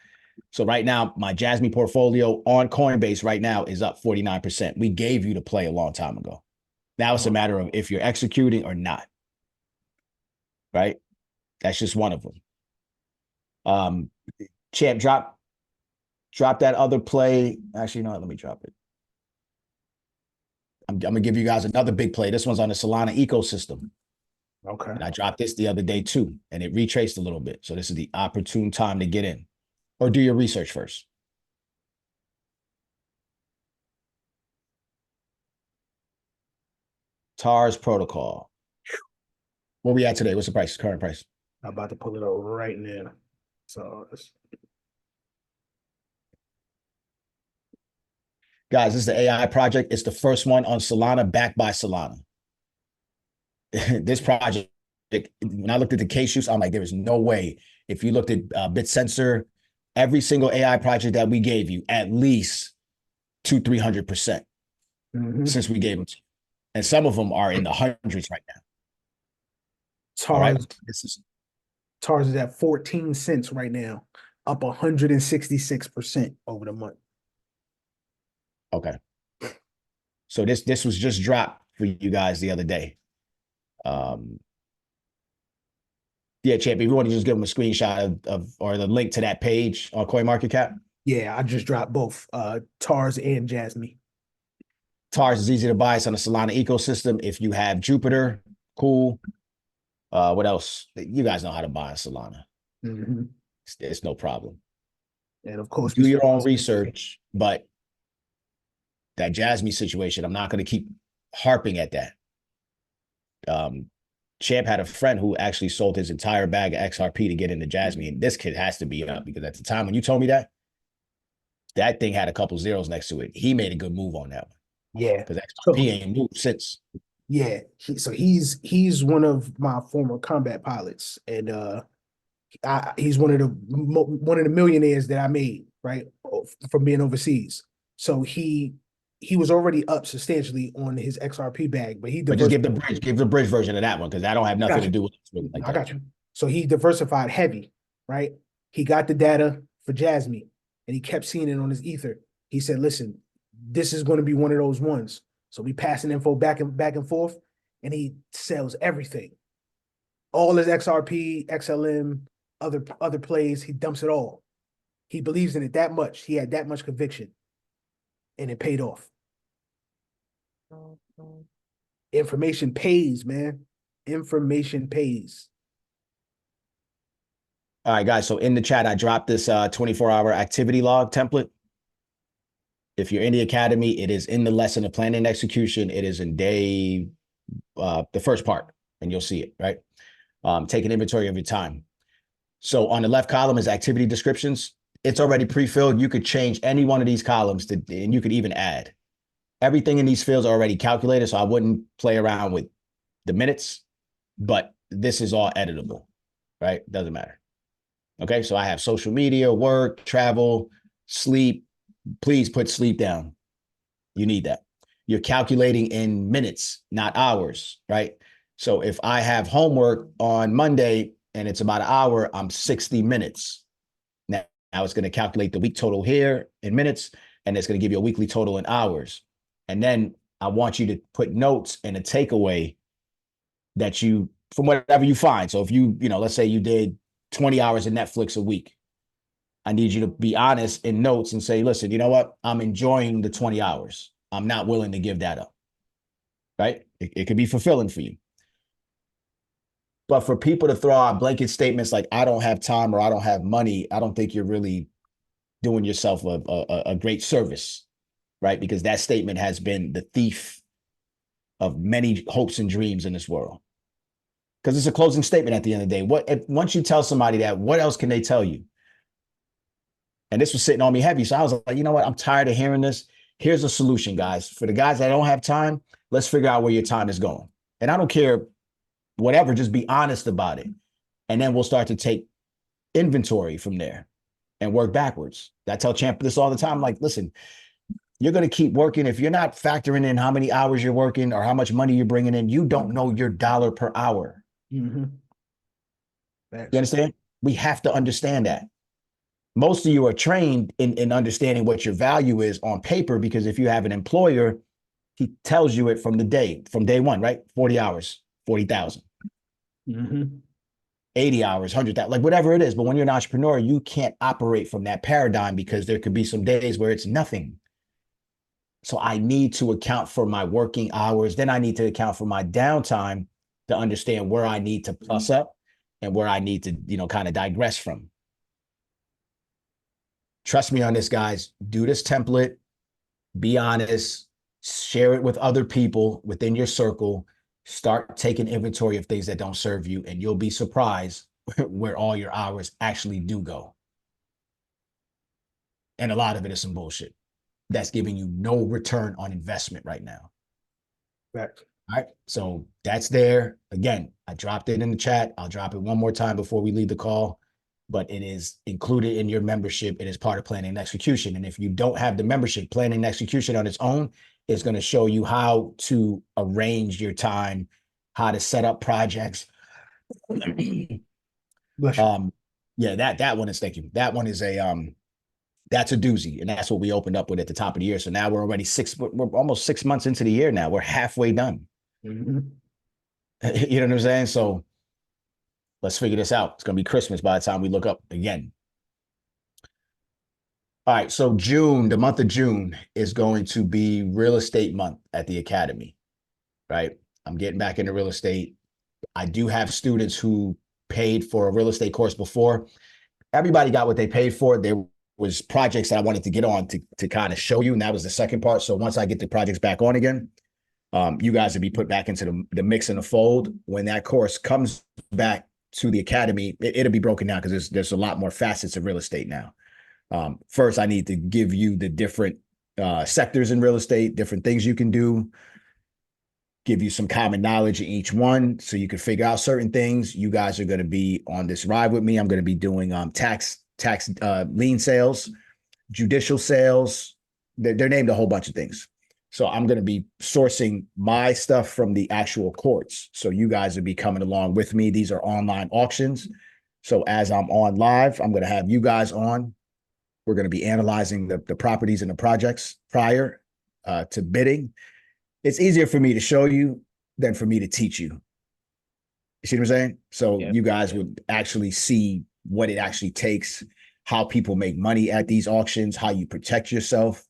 So right now, my Jasmine portfolio on Coinbase right now is up 49%. We gave you the play a long time ago. Now it's a matter of if you're executing or not. Right? That's just one of them. Champ, drop that other play. Actually, no, let me drop it. I'm going to give you guys another big play. This one's on the Solana ecosystem. Okay. And I dropped this the other day too, and it retraced a little bit. So this is the opportune time to get in. Or do your research first. TARS protocol. What we at today? What's the price? Current price? I'm about to pull it up right now. So guys, this is the AI project. It's the first one on Solana, backed by Solana. This project, when I looked at the case use, I'm like, there is no way. If you looked at BitSensor, every single AI project that we gave you, at least 200-300% since we gave them to you. And some of them are in the hundreds right now. TARS, TARS is at 14 cents right now, up 166% over the month. Okay. So this was just dropped for you guys the other day. Yeah, Champ, if you want to just give them a screenshot of or the link to that page on CoinMarketCap. Yeah, I just dropped both TARS and Jasmine. TARS is easy to buy. It's on the Solana ecosystem. If you have Jupiter, cool. What else? You guys know how to buy on Solana. It's no problem. And of course, do your own research, but that Jasmine situation, I'm not going to keep harping at that. Champ had a friend who actually sold his entire bag of XRP to get into Jasmine. And this kid has to be up because at the time when you told me that thing had a couple zeros next to it. He made a good move on that one. Yeah. Because XRP ain't moved since. Yeah. He's one of my former combat pilots. And he's one of the millionaires that I made, right, from being overseas. So he he was already up substantially on his XRP bag, but But just give the bridge version of that one, because that don't have nothing to do with it like that. I got you. So he diversified heavy, right? He got the data for Jasmine and he kept seeing it on his ether. He said, listen, this is going to be one of those ones. So we passing info back and forth, and he sells everything. All his XRP, XLM, other plays, he dumps it all. He believes in it that much. He had that much conviction, and it paid off. Information pays, man. Information pays. All right, guys. So in the chat, I dropped this 24-hour activity log template. If you're in the academy, it is in the lesson of planning and execution. It is in day, the first part, and you'll see it, right? Take an inventory of your time. So on the left column is activity descriptions. It's already pre-filled. You could change any one of these columns and you could even add. Everything in these fields are already calculated, so I wouldn't play around with the minutes, but this is all editable, right? Doesn't matter. Okay, so I have social media, work, travel, sleep. Please put sleep down. You need that. You're calculating in minutes, not hours, right? So if I have homework on Monday and it's about an hour, I'm 60 minutes. Now it's going to calculate the week total here in minutes, and it's going to give you a weekly total in hours. And then I want you to put notes and a takeaway that you, from whatever you find. So if let's say you did 20 hours of Netflix a week, I need you to be honest in notes and say, listen, you know what? I'm enjoying the 20 hours. I'm not willing to give that up, right? It could be fulfilling for you. But for people to throw out blanket statements like, I don't have time or I don't have money, I don't think you're really doing yourself a great service, right? Because that statement has been the thief of many hopes and dreams in this world. Because it's a closing statement at the end of the day. Once you tell somebody that, what else can they tell you? And this was sitting on me heavy. So I was like, you know what? I'm tired of hearing this. Here's a solution, guys. For the guys that don't have time, let's figure out where your time is going. And I don't care, whatever, just be honest about it. And then we'll start to take inventory from there and work backwards. I tell Champ this all the time. Like, listen, you're going to keep working. If you're not factoring in how many hours you're working or how much money you're bringing in, you don't know your dollar per hour. Mm-hmm. You understand? We have to understand that. Most of you are trained in understanding what your value is on paper, because if you have an employer, he tells you it from day one, right? 40 hours, 40,000. Mm-hmm. 80 hours, 100,000, like whatever it is. But when you're an entrepreneur, you can't operate from that paradigm, because there could be some days where it's nothing. So I need to account for my working hours. Then I need to account for my downtime to understand where I need to plus up and where I need to, kind of digress from. Trust me on this, guys. Do this template. Be honest. Share it with other people within your circle. Start taking inventory of things that don't serve you, and you'll be surprised where all your hours actually do go. And a lot of it is some bullshit that's giving you no return on investment right now. Right. All right. So that's there. Again, I dropped it in the chat. I'll drop it one more time before we leave the call. But it is included in your membership. It is part of planning and execution. And if you don't have the membership, planning and execution on its own is going to show you how to arrange your time, how to set up projects. Bless you. Yeah, that one is, thank you. That one is that's a doozy. And that's what we opened up with at the top of the year. So now we're almost 6 months into the year now. We're halfway done. Mm-hmm. You know what I'm saying? So let's figure this out. It's going to be Christmas by the time we look up again. All right. So June, the month of June is going to be real estate month at the Academy, right? I'm getting back into real estate. I do have students who paid for a real estate course before. Everybody got what they paid for. There was projects that I wanted to get on to kind of show you. And that was the second part. So once I get the projects back on again, you guys will be put back into the mix and the fold. When that course comes back to the Academy, it'll be broken down, because there's a lot more facets of real estate now. First, I need to give you the different sectors in real estate, different things you can do, give you some common knowledge in each one so you can figure out certain things. You guys are going to be on this ride with me. I'm going to be doing tax lien sales, judicial sales. They're named a whole bunch of things. So I'm going to be sourcing my stuff from the actual courts. So you guys will be coming along with me. These are online auctions. So as I'm on live, I'm going to have you guys on. We're going to be analyzing the properties and the projects prior to bidding. It's easier for me to show you than for me to teach you. You see what I'm saying? So you guys would actually see what it actually takes, how people make money at these auctions, how you protect yourself.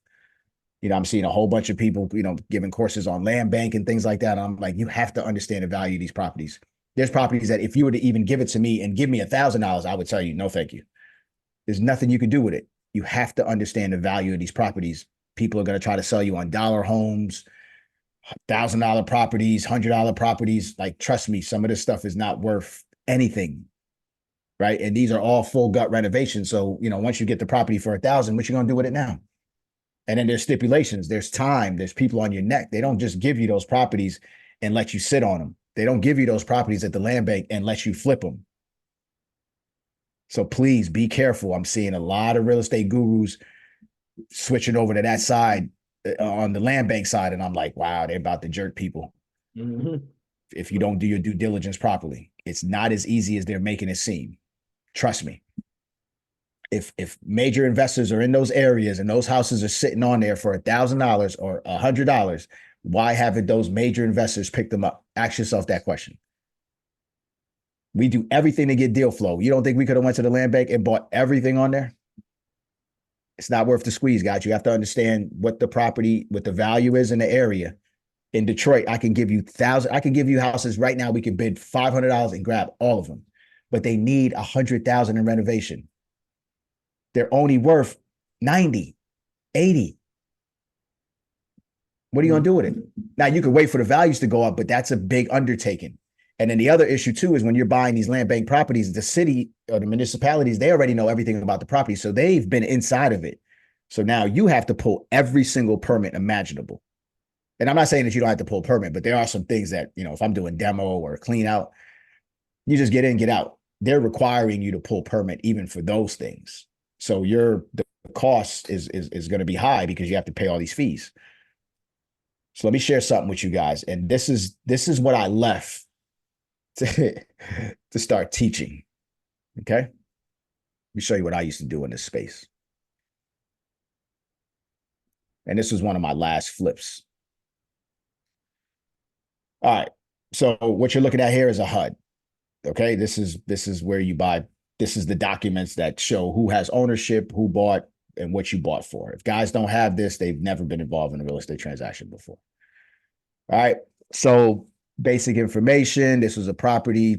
You know, I'm seeing a whole bunch of people, you know, giving courses on land bank and things like that. I'm like, you have to understand the value of these properties. There's properties that if you were to even give it to me and give me $1,000, I would tell you, no, thank you. There's nothing you can do with it. You have to understand the value of these properties. People are going to try to sell you on dollar homes, $1,000 properties, $100 properties. Like, trust me, some of this stuff is not worth anything, right? And these are all full gut renovations. So, you know, once you get the property for $1,000, what you going to do with it now? And then there's stipulations, there's time, there's people on your neck. They don't just give you those properties and let you sit on them. They don't give you those properties at the land bank and let you flip them. So please be careful. I'm seeing a lot of real estate gurus switching over to that side on the land bank side. And I'm like, wow, they're about to jerk people. Mm-hmm. If you don't do your due diligence properly. It's not as easy as they're making it seem. Trust me. If major investors are in those areas and those houses are sitting on there for $1,000 or $100, why haven't those major investors picked them up? Ask yourself that question. We do everything to get deal flow. You don't think we could have went to the land bank and bought everything on there? It's not worth the squeeze, guys. You have to understand what the property, what the value is in the area. In Detroit, I can give you houses right now. We can bid $500 and grab all of them, but they need $100,000 in renovation. They're only worth 90, 80. What are you going to do with it? Now, you can wait for the values to go up, but that's a big undertaking. And then the other issue, too, is when you're buying these land bank properties, the city or the municipalities, they already know everything about the property. So they've been inside of it. So now you have to pull every single permit imaginable. And I'm not saying that you don't have to pull a permit, but there are some things that, you know, if I'm doing demo or clean out, you just get in, get out. They're requiring you to pull permit even for those things. So the cost is going to be high because you have to pay all these fees. So let me share something with you guys. And this is what I left to start teaching. Okay. Let me show you what I used to do in this space. And this was one of my last flips. All right. So what you're looking at here is a HUD. Okay. This is where you buy. This is the documents that show who has ownership, who bought, and what you bought for. If guys don't have this, they've never been involved in a real estate transaction before. All right. So basic information. This was a property,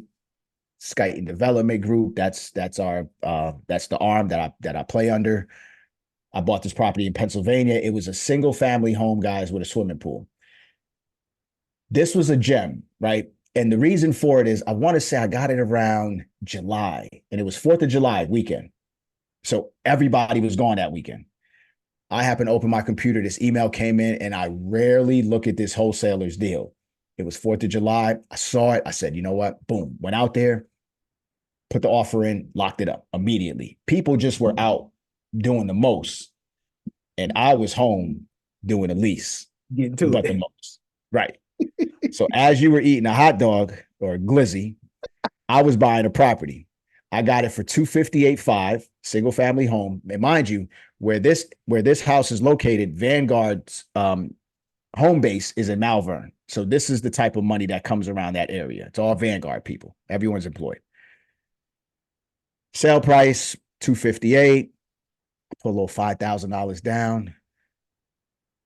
Skyton Development Group. That's the arm that I play under. I bought this property in Pennsylvania. It was a single family home, guys, with a swimming pool. This was a gem, right? And the reason for it is I want to say I got it around July, and it was 4th of July weekend. So everybody was gone that weekend. I happened to open my computer. This email came in, and I rarely look at this wholesaler's deal. It was 4th of July. I saw it. I said, you know what? Boom. Went out there, put the offer in, locked it up immediately. People just were out doing the most, and I was home doing the least, but the most. Right. So as you were eating a hot dog or a glizzy, I was buying a property. I got it for $258,500, single family home. And mind you, where this house is located, Vanguard's home base is in Malvern. So this is the type of money that comes around that area. It's all Vanguard people. Everyone's employed. Sale price $258,000. Put a little $5,000 down.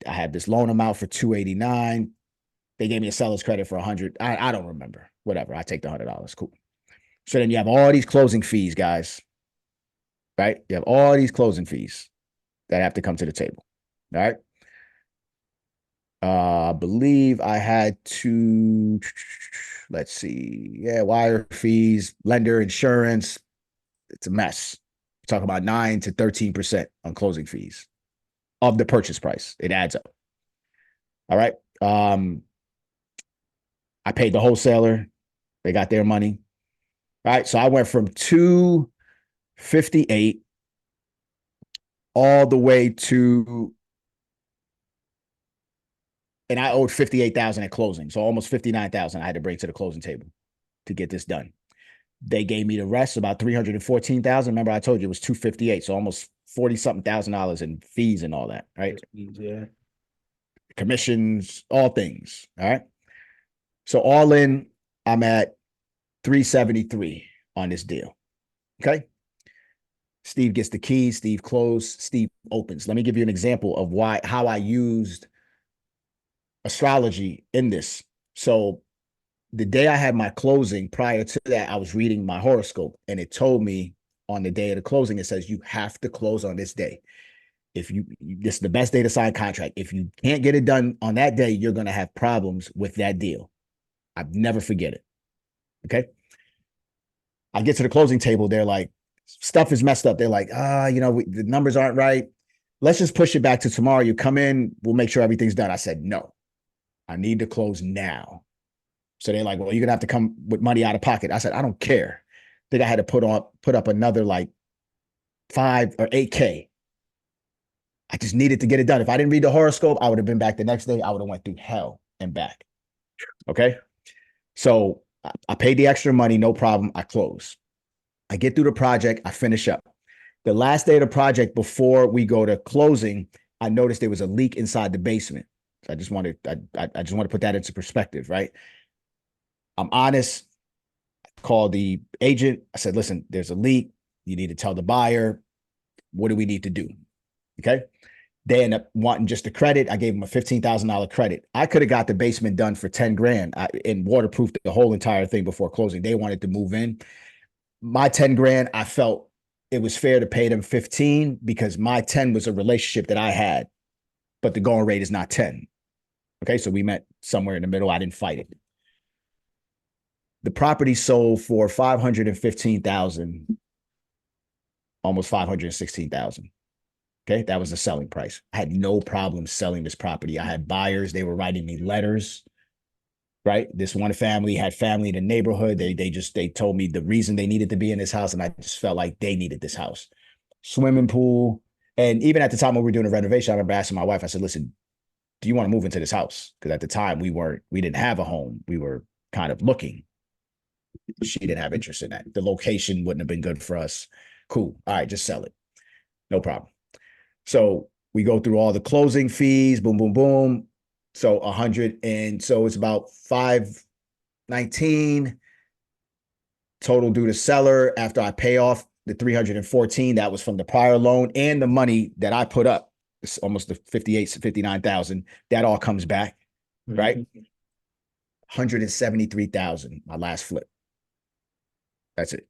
I had this loan amount for $289,000. They gave me a seller's credit for $100,000. I don't remember. Whatever. I take the $100. Cool. So then you have all these closing fees, guys. Right? You have all these closing fees that have to come to the table. All right. I believe I had to, let's see. Yeah, wire fees, lender insurance. It's a mess. Talk about 9 to 13% on closing fees of the purchase price. It adds up. All right. I paid the wholesaler. They got their money. All right. So I went from $258,000 all the way to and I owed 58,000 at closing. So almost 59,000 I had to bring to the closing table to get this done. They gave me the rest, about 314,000. Remember, I told you it was 258. So almost 40 something $1,000 in fees and all that, right? Yeah. Commissions, all things. All right. So all in, I'm at 373 on this deal. Okay. Steve gets the keys, Steve closed, Steve opens. Let me give you an example of how I used astrology in this. So the day I had my closing, prior to that, I was reading my horoscope, and it told me on the day of the closing, it says you have to close on this day. If this is the best day to sign contract. If you can't get it done on that day, you're going to have problems with that deal. I'd never forget it. Okay. I get to the closing table. They're like, stuff is messed up. They're like, the numbers aren't right. Let's just push it back to tomorrow. You come in, we'll make sure everything's done. I said, no, I need to close now. So they're like, well, you're going to have to come with money out of pocket. I said, I don't care. I think I had to put up another like 5 or 8K. I just needed to get it done. If I didn't read the horoscope, I would have been back the next day. I would have went through hell and back. Okay. So I paid the extra money. No problem. I close. I get through the project. I finish up. The last day of the project before we go to closing, I noticed there was a leak inside the basement. I just want to put that into perspective, right? I'm honest. I called the agent. I said, listen, there's a leak. You need to tell the buyer. What do we need to do? Okay. They end up wanting just a credit. I gave them a $15,000 credit. I could have got the basement done for 10 grand and waterproofed the whole entire thing before closing. They wanted to move in. My 10 grand, I felt it was fair to pay them 15 because my 10 was a relationship that I had, but the going rate is not 10. Okay. So we met somewhere in the middle. I didn't fight it. The property sold for 515,000, almost 516,000. Okay, that was the selling price. I had no problem selling this property. I had buyers; they were writing me letters. Right, this one family had family in the neighborhood. They told me the reason they needed to be in this house, and I just felt like they needed this house. Swimming pool, and even at the time when we were doing a renovation, I remember asking my wife. I said, "Listen, do you want to move into this house?" Because at the time we didn't have a home. We were kind of looking. She didn't have interest in that. The location wouldn't have been good for us. Cool. All right, just sell it. No problem. So we go through all the closing fees, boom, boom, boom. So 100. And so it's about 519 total due to seller after I pay off the 314. That was from the prior loan and the money that I put up. It's almost the 59,000. That all comes back, right? 173,000, my last flip. That's it.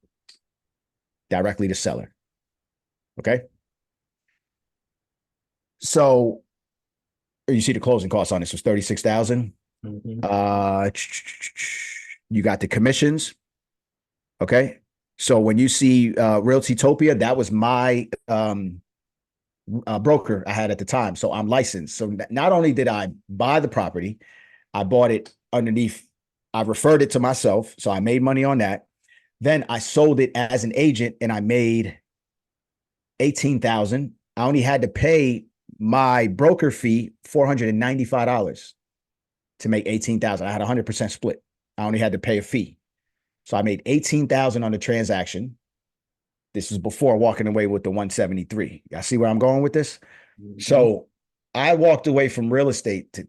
Directly to seller. Okay. So you see the closing costs on this was 36,000. You got the commissions. Okay. So when you see Realtytopia, that was my broker I had at the time. So I'm licensed. So not only did I buy the property, I bought it underneath. I referred it to myself. So I made money on that. Then I sold it as an agent and I made 18,000. I only had to pay my broker fee, $495 to make 18,000. I had 100% split. I only had to pay a fee. So I made 18,000 on the transaction. This is before walking away with the 173. Y'all see where I'm going with this? Mm-hmm. So I walked away from real estate to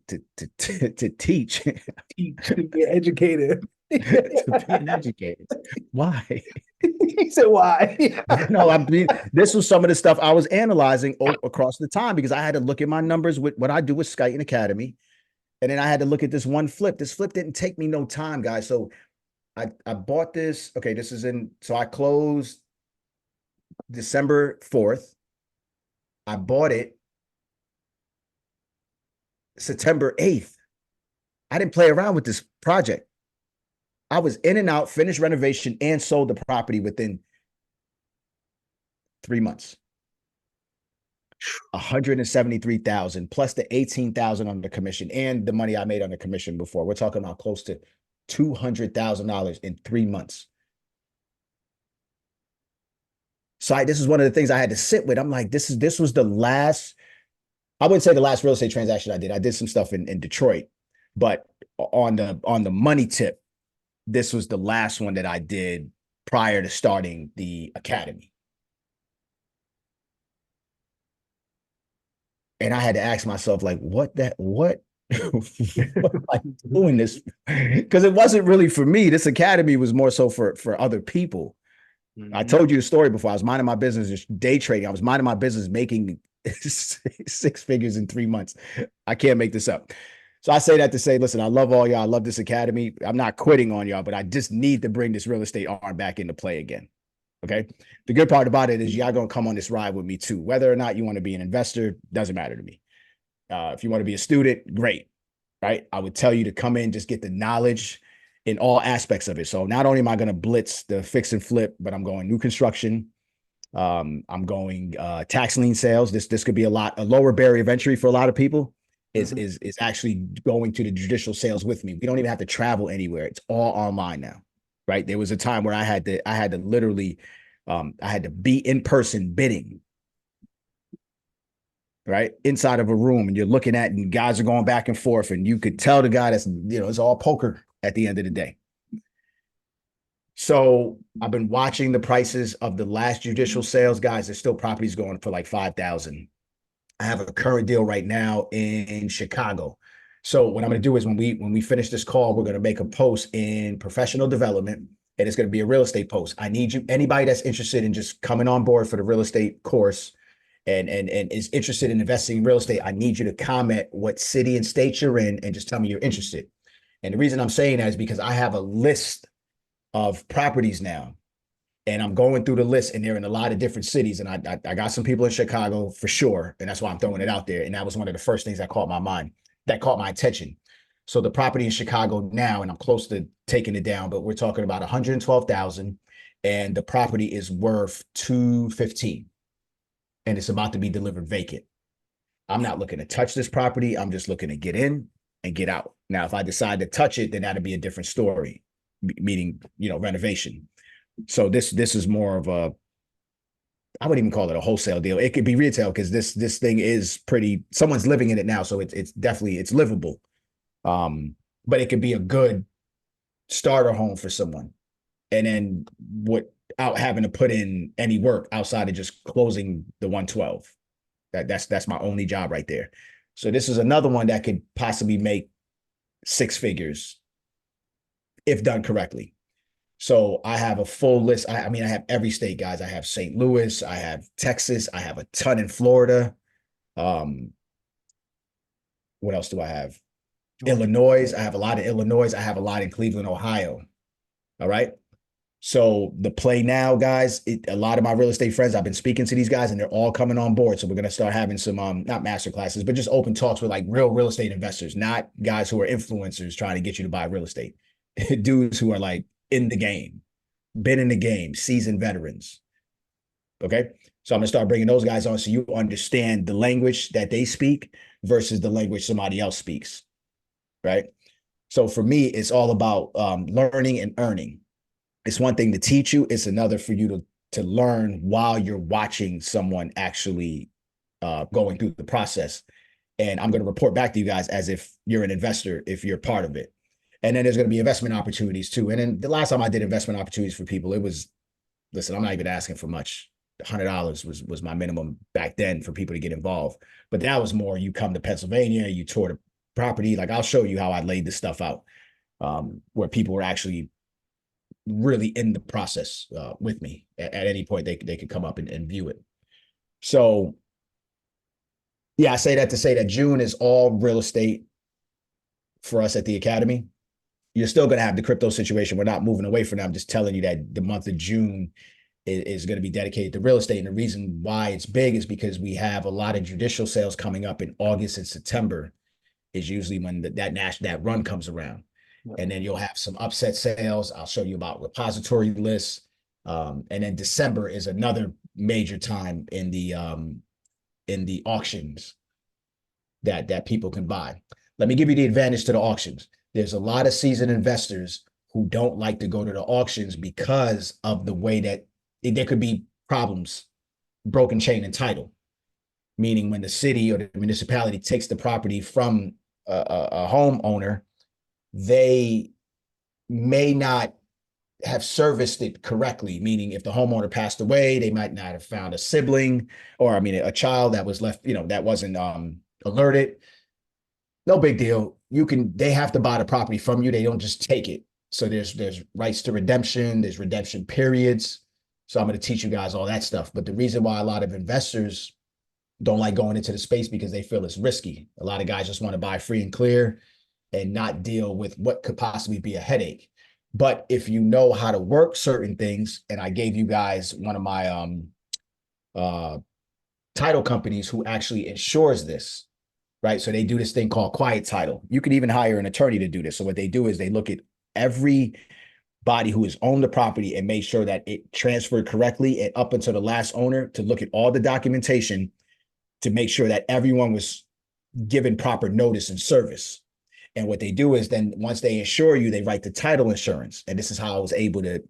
teach. To be educated. To be an educator. Why? He said, why? No, I mean, this was some of the stuff I was analyzing across the time because I had to look at my numbers with what I do with Skyton Academy. And then I had to look at this one flip. This flip didn't take me no time, guys. So I bought this. Okay, this is so I closed December 4th. I bought it September 8th. I didn't play around with this project. I was in and out, finished renovation, and sold the property within 3 months. 173,000 plus the 18,000 on the commission and the money I made on the commission before. We're talking about close to $200,000 in 3 months. So this is one of the things I had to sit with. I'm like, this was the last I wouldn't say the last real estate transaction I did some stuff in Detroit, but on the money tip, this was the last one that I did prior to starting the academy. And I had to ask myself, like, what what am I doing this? Because it wasn't really for me. This academy was more so for other people. I told you the story before. I was minding my business, just day trading. I was minding my business, making 6 figures in 3 months. I can't make this up. So I say that to say, listen, I love all y'all. I love this academy. I'm not quitting on y'all, but I just need to bring this real estate arm back into play again. Okay. The good part about it is y'all going to come on this ride with me too. Whether or not you want to be an investor, doesn't matter to me. If you want to be a student, great. Right. I would tell you to come in, just get the knowledge in all aspects of it. So not only am I going to blitz the fix and flip, but I'm going new construction. I'm going tax lien sales. This could be a lower barrier of entry for a lot of people. Is actually going to the judicial sales with me. We don't even have to travel anywhere. It's all online now, right? There was a time where I had to literally, I had to be in person bidding, right? Inside of a room, and you're looking at, and guys are going back and forth, and you could tell the guy that's, it's all poker at the end of the day. So I've been watching the prices of the last judicial sales, guys. There's still properties going for like 5,000. I have a current deal right now in Chicago. So what I'm going to do is when we finish this call, we're going to make a post in professional development, and it's going to be a real estate post. I need you, anybody that's interested in just coming on board for the real estate course and is interested in investing in real estate, I need you to comment what city and state you're in and just tell me you're interested. And the reason I'm saying that is because I have a list of properties now. And I'm going through the list, and they're in a lot of different cities. And I got some people in Chicago for sure. And that's why I'm throwing it out there. And that was one of the first things that caught my attention. So the property in Chicago now, and I'm close to taking it down, but we're talking about 112,000, and the property is worth 215, and it's about to be delivered vacant. I'm not looking to touch this property. I'm just looking to get in and get out. Now, if I decide to touch it, then that'd be a different story, meaning, renovation. So this is more of a, I wouldn't even call it a wholesale deal. It could be retail because this thing is pretty, someone's living in it now. So it's definitely, it's livable. But it could be a good starter home for someone. And then without having to put in any work outside of just closing the 112. That's my only job right there. So this is another one that could possibly make 6 figures if done correctly. So I have a full list. I mean, I have every state, guys. I have St. Louis. I have Texas. I have a ton in Florida. What else do I have? Illinois. I have a lot in Illinois. I have a lot in Cleveland, Ohio. All right. So the play now, guys, a lot of my real estate friends, I've been speaking to these guys, and they're all coming on board. So we're going to start having some, not masterclasses, but just open talks with like real estate investors, not guys who are influencers trying to get you to buy real estate. Dudes who are like, in the game, been in the game, seasoned veterans. Okay. So I'm going to start bringing those guys on so you understand the language that they speak versus the language somebody else speaks. Right. So for me, it's all about learning and earning. It's one thing to teach you. It's another for you to learn while you're watching someone actually going through the process. And I'm going to report back to you guys as if you're an investor, if you're part of it. And then there's going to be investment opportunities too. And then the last time I did investment opportunities for people, it was, listen, I'm not even asking for much. $100 was my minimum back then for people to get involved. But that was more, you come to Pennsylvania, you tour the property. Like I'll show you how I laid this stuff out, where people were actually really in the process with me. At any point, they could come up and view it. So yeah, I say that to say that June is all real estate for us at the Academy. You're still going to have the crypto situation. We're not moving away from that. I'm just telling you that the month of June is going to be dedicated to real estate. And the reason why it's big is because we have a lot of judicial sales coming up in August and September is usually when that run comes around. Yep. And then you'll have some upset sales. I'll show you about repository lists. And then December is another major time in the auctions that people can buy. Let me give you the advantage to the auctions. There's a lot of seasoned investors who don't like to go to the auctions because of the way that there could be problems, broken chain and title. meaning when the city or the municipality takes the property from a homeowner, they may not have serviced it correctly, meaning if the homeowner passed away, they might not have found a sibling, or I mean a child that was left, that wasn't alerted. No big deal. They have to buy the property from you. They don't just take it. So there's rights to redemption, there's redemption periods. So I'm going to teach you guys all that stuff. But the reason why a lot of investors don't like going into the space because they feel it's risky. A lot of guys just want to buy free and clear and not deal with what could possibly be a headache. But if you know how to work certain things, and I gave you guys one of my title companies who actually insures this, right? So they do this thing called quiet title. You can even hire an attorney to do this. So what they do is they look at everybody who has owned the property and made sure that it transferred correctly and up until the last owner, to look at all the documentation to make sure that everyone was given proper notice and service. And what they do is then once they insure you, they write the title insurance. And this is how I was able to,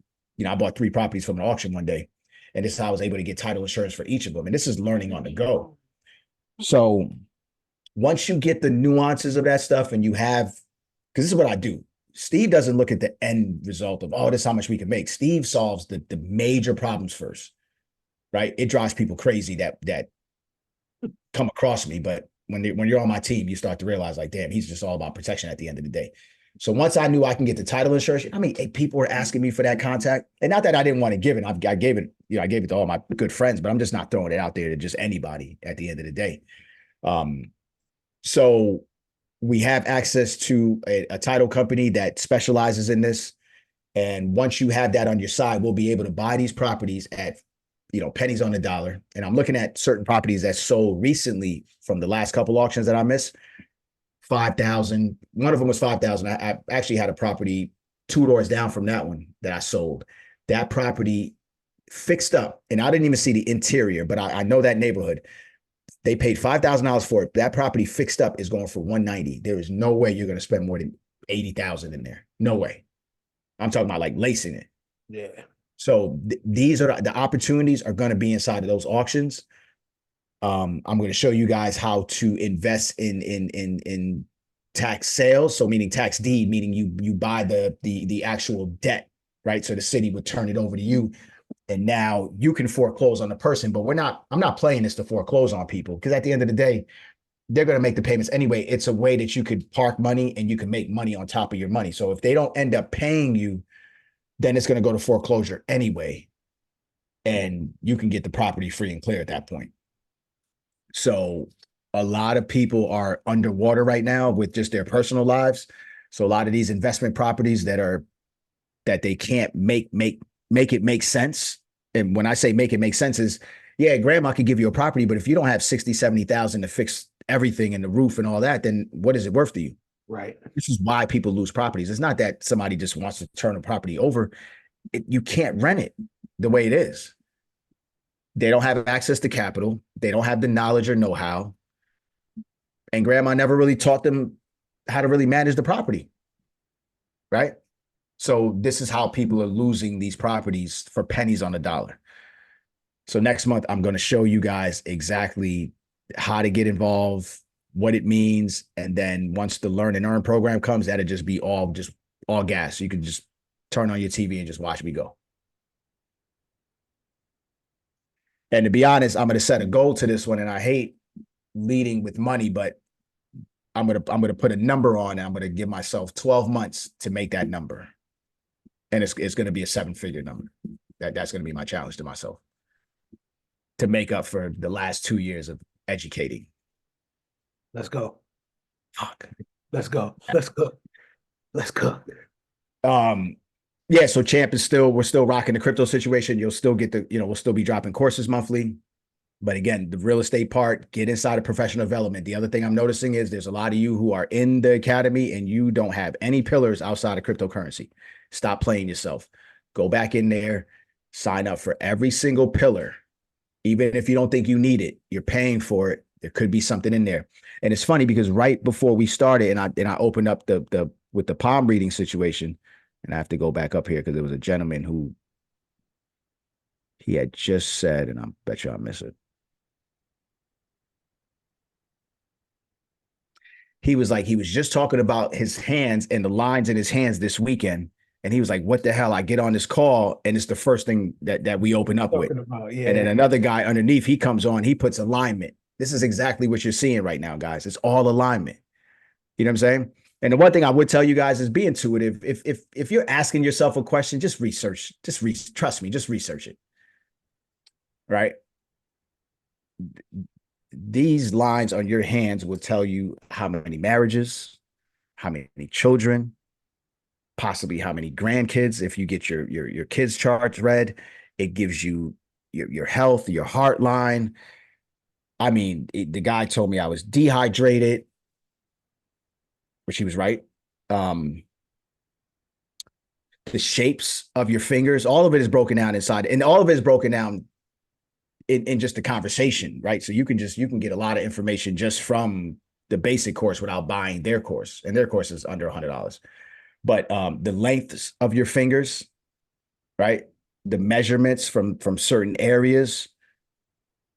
I bought 3 properties from an auction one day. And this is how I was able to get title insurance for each of them. And this is learning on the go. So once you get the nuances of that stuff and you have, because this is what I do. Steve doesn't look at the end result of, oh, this is how much we can make. Steve solves the major problems first, right? It drives people crazy that come across me. But when you're on my team, you start to realize like, damn, he's just all about protection at the end of the day. So once I knew I can get the title insurance, people were asking me for that contact. And not that I didn't want to give it. I gave it, I gave it to all my good friends, but I'm just not throwing it out there to just anybody at the end of the day. So we have access to a title company that specializes in this. And once you have that on your side, we'll be able to buy these properties at, pennies on the dollar. And I'm looking at certain properties that sold recently from the last couple auctions that I missed. 5,000. One of them was 5,000. I actually had a property 2 doors down from that one that I sold. That property fixed up, and I didn't even see the interior, but I know that neighborhood. They paid $5,000 for it. That property fixed up is going for $190. There is no way you're going to spend more than $80,000 in there. No way. I'm talking about like lacing it. Yeah. So these are the opportunities are going to be inside of those auctions. I'm going to show you guys how to invest in tax sales. So meaning tax deed, meaning you buy the actual debt, right? So the city would turn it over to you, and now you can foreclose on the person. But I'm not playing this to foreclose on people, because at the end of the day, they're going to make the payments anyway. It's a way that you could park money and you can make money on top of your money. So if they don't end up paying you, then it's going to go to foreclosure anyway, and you can get the property free and clear at that point. So a lot of people are underwater right now with just their personal lives. So a lot of these investment properties that they can't make it make sense. And when I say make it make sense is, yeah, grandma could give you a property, but if you don't have 60, 70,000 to fix everything and the roof and all that, then what is it worth to you? Right. This is why people lose properties. It's not that somebody just wants to turn a property over. You can't rent it the way it is. They don't have access to capital. They don't have the knowledge or know-how. And grandma never really taught them how to really manage the property, right? So this is how people are losing these properties for pennies on the dollar. So next month, I'm going to show you guys exactly how to get involved, what it means. And then once the Learn and Earn program comes, that'll just be all gas. You can just turn on your TV and just watch me go. And to be honest, I'm going to set a goal to this one. And I hate leading with money, but I'm going to put a number on, and I'm going to give myself 12 months to make that number. And it's going to be a 7-figure number. That's going to be my challenge to myself, to make up for the last 2 years of educating. Let's go. Fuck. Let's go. Let's go. Let's go. Yeah, so Champ we're still rocking the crypto situation. You'll still get we'll still be dropping courses monthly. But again, the real estate part, get inside of professional development. The other thing I'm noticing is there's a lot of you who are in the academy and you don't have any pillars outside of cryptocurrency. Stop playing yourself. Go back in there, sign up for every single pillar. Even if you don't think you need it, you're paying for it. There could be something in there. And it's funny because right before we started and I opened up with the palm reading situation, and I have to go back up here because there was a gentleman who he had just said, and I bet you I'll miss it. he was like, he was just talking about his hands and the lines in his hands this weekend. And he was like, what the hell? I get on this call and it's the first thing that we open up with. Yeah. And then another guy underneath, he comes on, he puts alignment. This is exactly what you're seeing right now, guys. It's all alignment. You know what I'm saying? And the one thing I would tell you guys is be intuitive. If you're asking yourself a question, just research. Trust me, just research it. Right? These lines on your hands will tell you how many marriages, how many children, possibly how many grandkids. If you get your kids' charts read, it gives you your health, your heart line. I mean, the guy told me I was dehydrated, which he was right. The shapes of your fingers, all of it is broken down inside, and all of it is broken down in just the conversation, right? So you can get a lot of information just from the basic course without buying their course, and their course is under $100. But the lengths of your fingers, right? The measurements from certain areas,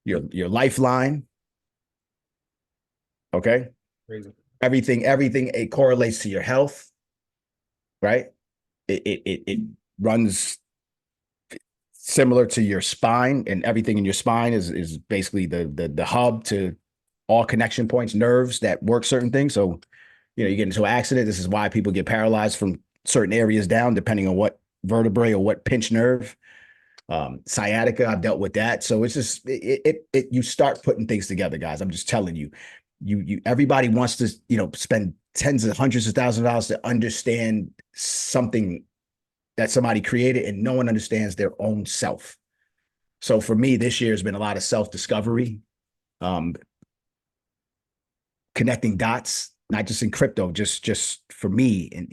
your lifeline, okay? Crazy. Everything it correlates to your health, right? It runs similar to your spine, and everything in your spine is basically the hub to all connection points, nerves that work certain things. So, you get into an accident. This is why people get paralyzed from certain areas down, depending on what vertebrae or what pinched nerve. Sciatica, I've dealt with that. So it's just you start putting things together, guys. I'm just telling you, everybody wants to, spend tens of hundreds of thousands of dollars to understand something that somebody created, and no one understands their own self. So for me, this year has been a lot of self-discovery, connecting dots, not just in crypto, just for me. And,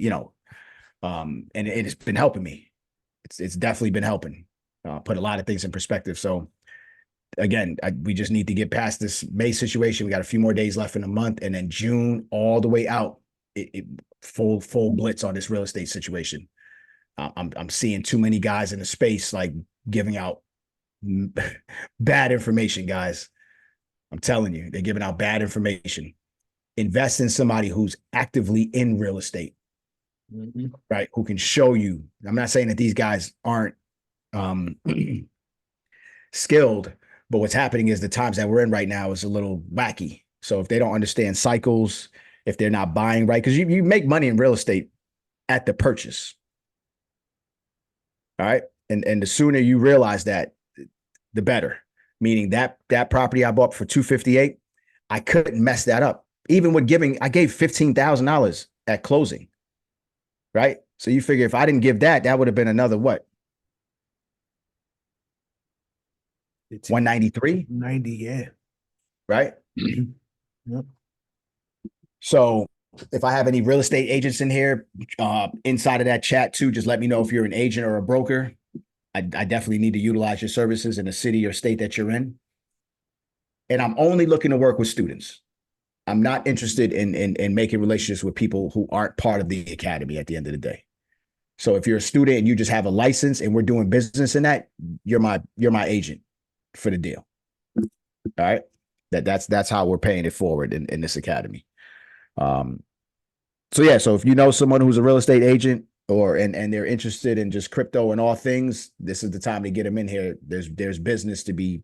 and it has been helping me. It's definitely been helping, put a lot of things in perspective. So again, we just need to get past this May situation. We got a few more days left in the month, and then June all the way out, full blitz on this real estate situation. I'm seeing too many guys in the space like giving out bad information, guys. I'm telling you, they're giving out bad information. Invest in somebody who's actively in real estate, right? Who can show you. I'm not saying that these guys aren't skilled, but what's happening is the times that we're in right now is a little wacky. So if they don't understand cycles, if they're not buying right, because you make money in real estate at the purchase. All right. And the sooner you realize that, the better. Meaning that property I bought for $258, I couldn't mess that up. Even with I gave $15,000 at closing. Right. So you figure if I didn't give that would have been another what? It's 193? 90, yeah. Right? Yep. So if I have any real estate agents in here, inside of that chat too, just let me know if you're an agent or a broker. I definitely need to utilize your services in the city or state that you're in. And I'm only looking to work with students. I'm not interested in making relationships with people who aren't part of the academy at the end of the day. So if you're a student and you just have a license and we're doing business in that, you're my agent for the deal. All right. That's how we're paying it forward in this academy. So yeah, so if you know someone who's a real estate agent and they're interested in just crypto and all things, this is the time to get them in here. There's business to be,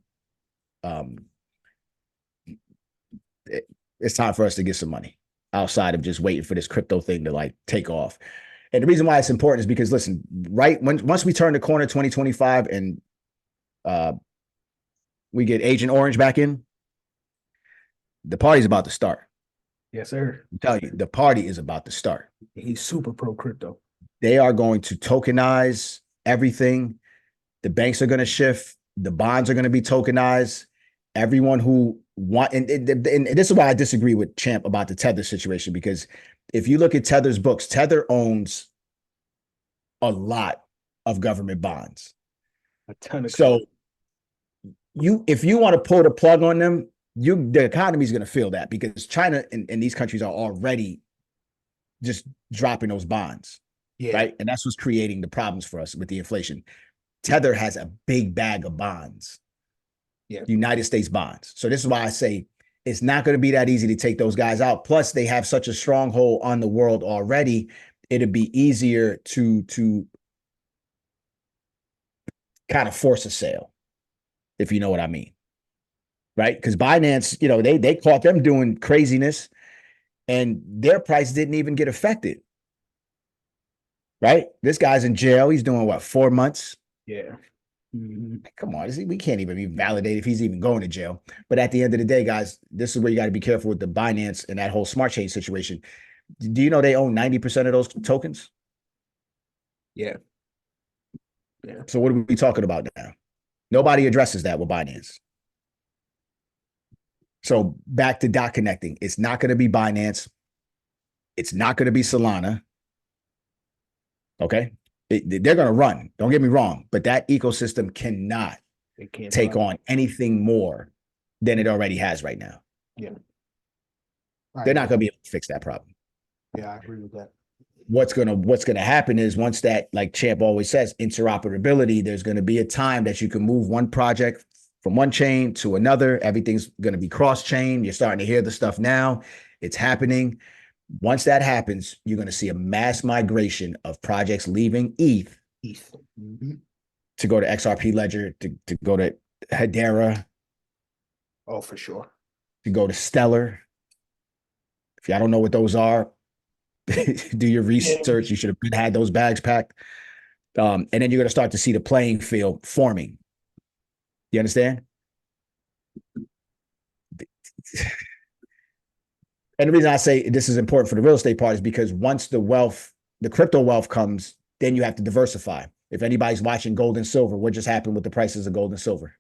it's time for us to get some money outside of just waiting for this crypto thing to like take off. And the reason why it's important is because listen, once we turn the corner 2025 and we get Agent Orange back in, the party's about to start. Yes, sir. I'm telling you, the party is about to start. He's super pro crypto. They are going to tokenize everything. The banks are going to shift. The bonds are going to be tokenized. Everyone who and this is why I disagree with Champ about the Tether situation, because if you look at Tether's books, Tether owns a lot of government bonds. A ton of if you want to pull the plug on them, the economy is going to feel that, because China and these countries are already just dropping those bonds, right? And that's what's creating the problems for us with the inflation. Tether has a big bag of bonds, United States bonds. So this is why I say It's not going to be that easy to take those guys out. Plus, they have such a stronghold on the world already. It'd be easier to kind of force a sale, if you know what I mean. Right? Because Binance, you know, they caught them doing craziness and their price didn't even get affected. Right? This guy's in jail. He's doing what, 4 months? Yeah. Come on, we can't even be validated if he's even going to jail. But at the end of the day, guys, this is where you got to be careful with the Binance and that whole smart chain situation. Do you know they own 90% of those tokens? Yeah. Yeah. So what are we talking about now? Nobody addresses that with Binance. So back to dot connecting. It's not going to be Binance. It's not going to be Solana. Okay. They're going to run. Don't get me wrong. But that ecosystem cannot take on anything more than it already has right now. Yeah. They're not going to be able to fix that problem. Yeah, I agree with that. What's gonna happen is once that, like Champ always says, interoperability, there's going to be a time that you can move one project from one chain to another. Everything's going to be cross-chain. You're starting to hear the stuff now. It's happening. Once that happens, you're going to see a mass migration of projects leaving ETH to go to XRP Ledger, to go to Hedera. Oh, for sure. To go to Stellar. If y'all don't know what those are, do your research. You should have had those bags packed. And then you're going to start to see the playing field forming. You understand? And the reason I say this is important for the real estate part is because once the crypto wealth comes, then you have to diversify. If anybody's watching gold and silver, what just happened with the prices of gold and silver?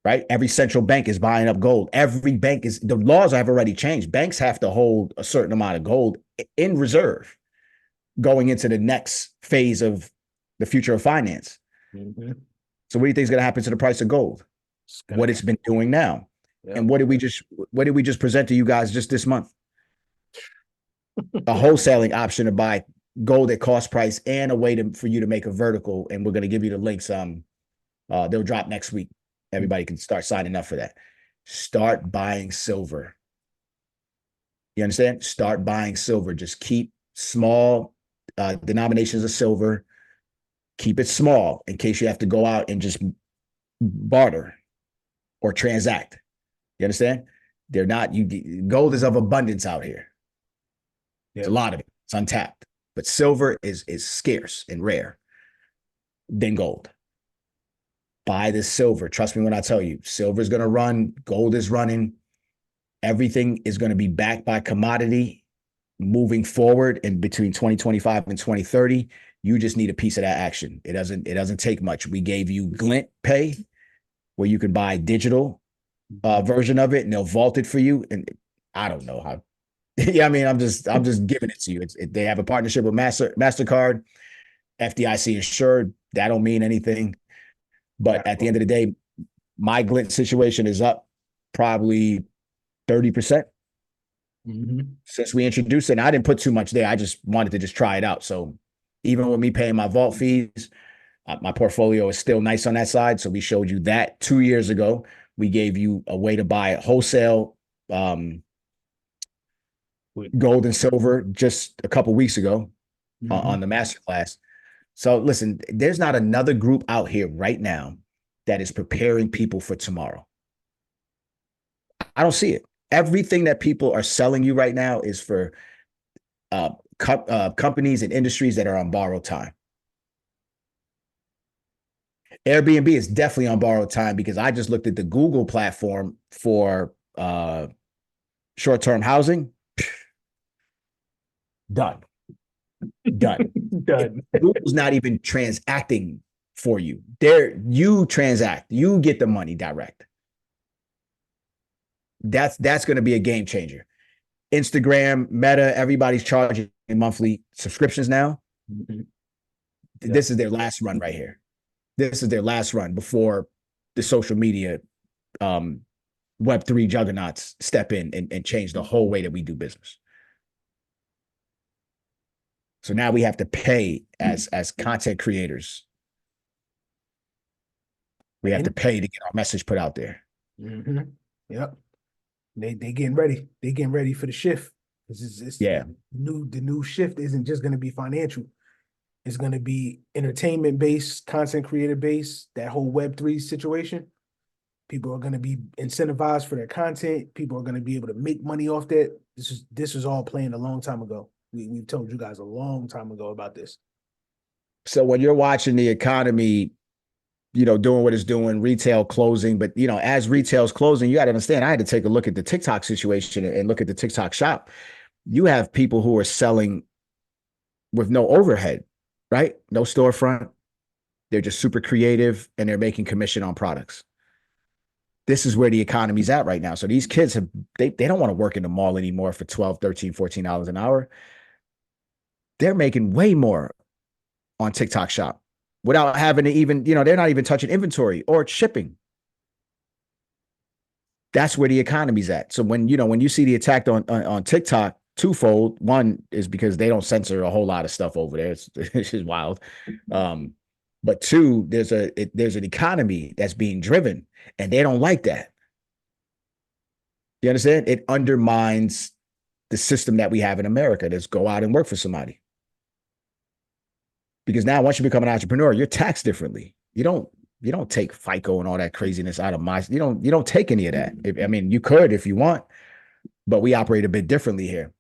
Right? Every central bank is buying up gold. The laws have already changed. Banks have to hold a certain amount of gold in reserve going into the next phase of the future of finance. So what do you think is going to happen to the price of gold? What it's been doing now. Yeah. And what did we just present to you guys just this month? A wholesaling option to buy gold at cost price and a way for you to make a vertical. And we're going to give you the links. They'll drop next week. Everybody can start signing up for that. Start buying silver. You understand? Start buying silver. Just keep small denominations of silver. Keep it small in case you have to go out and just barter or transact. You understand? Gold is of abundance out here. There's a lot of it. It's untapped. But silver is scarce and rare than gold. Buy this silver. Trust me when I tell you, silver is going to run. Gold is running. Everything is going to be backed by commodity moving forward in between 2025 and 2030. You just need a piece of that action. It doesn't take much. We gave you Glint Pay, where you can buy digital version of it and they'll vault it for you. And I don't know how. Yeah, I mean, I'm just giving it to you. They have a partnership with MasterCard, FDIC insured. That don't mean anything. But at the end of the day, my Glint situation is up probably 30% since we introduced it. And I didn't put too much there. I just wanted to just try it out. So even with me paying my vault fees, my portfolio is still nice on that side. So we showed you that 2 years ago. We gave you a way to buy wholesale gold and silver just a couple weeks ago on the masterclass. So listen, there's not another group out here right now that is preparing people for tomorrow. I don't see it. Everything that people are selling you right now is for companies and industries that are on borrowed time. Airbnb is definitely on borrowed time because I just looked at the Google platform for short-term housing. Done. Google's not even transacting for you. You transact. You get the money direct. That's going to be a game changer. Instagram, Meta, everybody's charging monthly subscriptions now. This is their last run right here. This is their last run before the social media Web3 juggernauts step in and change the whole way that we do business. So now we have to pay as content creators. We have to pay to get our message put out there. Mm-hmm. Yep. They getting ready. They getting ready for the shift. It's Yeah. the new shift isn't just going to be financial. It's going to be entertainment based, content creator based. That whole Web3 situation. People are going to be incentivized for their content. People are going to be able to make money off that. This is all planned a long time ago. We've told you guys a long time ago about this. So when you're watching the economy, doing what it's doing, retail closing, but as retail's closing, you got to understand, I had to take a look at the TikTok situation and look at the TikTok shop. You have people who are selling with no overhead, right? No storefront. They're just super creative and they're making commission on products. This is where the economy's at right now. So these kids they don't want to work in the mall anymore for $12, $13, $14 an hour. They're making way more on TikTok shop without having to even, they're not even touching inventory or shipping. That's where the economy's at. So when you see the attack on TikTok, twofold. One is because they don't censor a whole lot of stuff over there. It's just wild. But two, there's an economy that's being driven, and they don't like that. You understand? It undermines the system that we have in America. That's go out and work for somebody. Because now once you become an entrepreneur, you're taxed differently. You don't take FICO and all that craziness out of you don't take any of that. You could if you want, but we operate a bit differently here.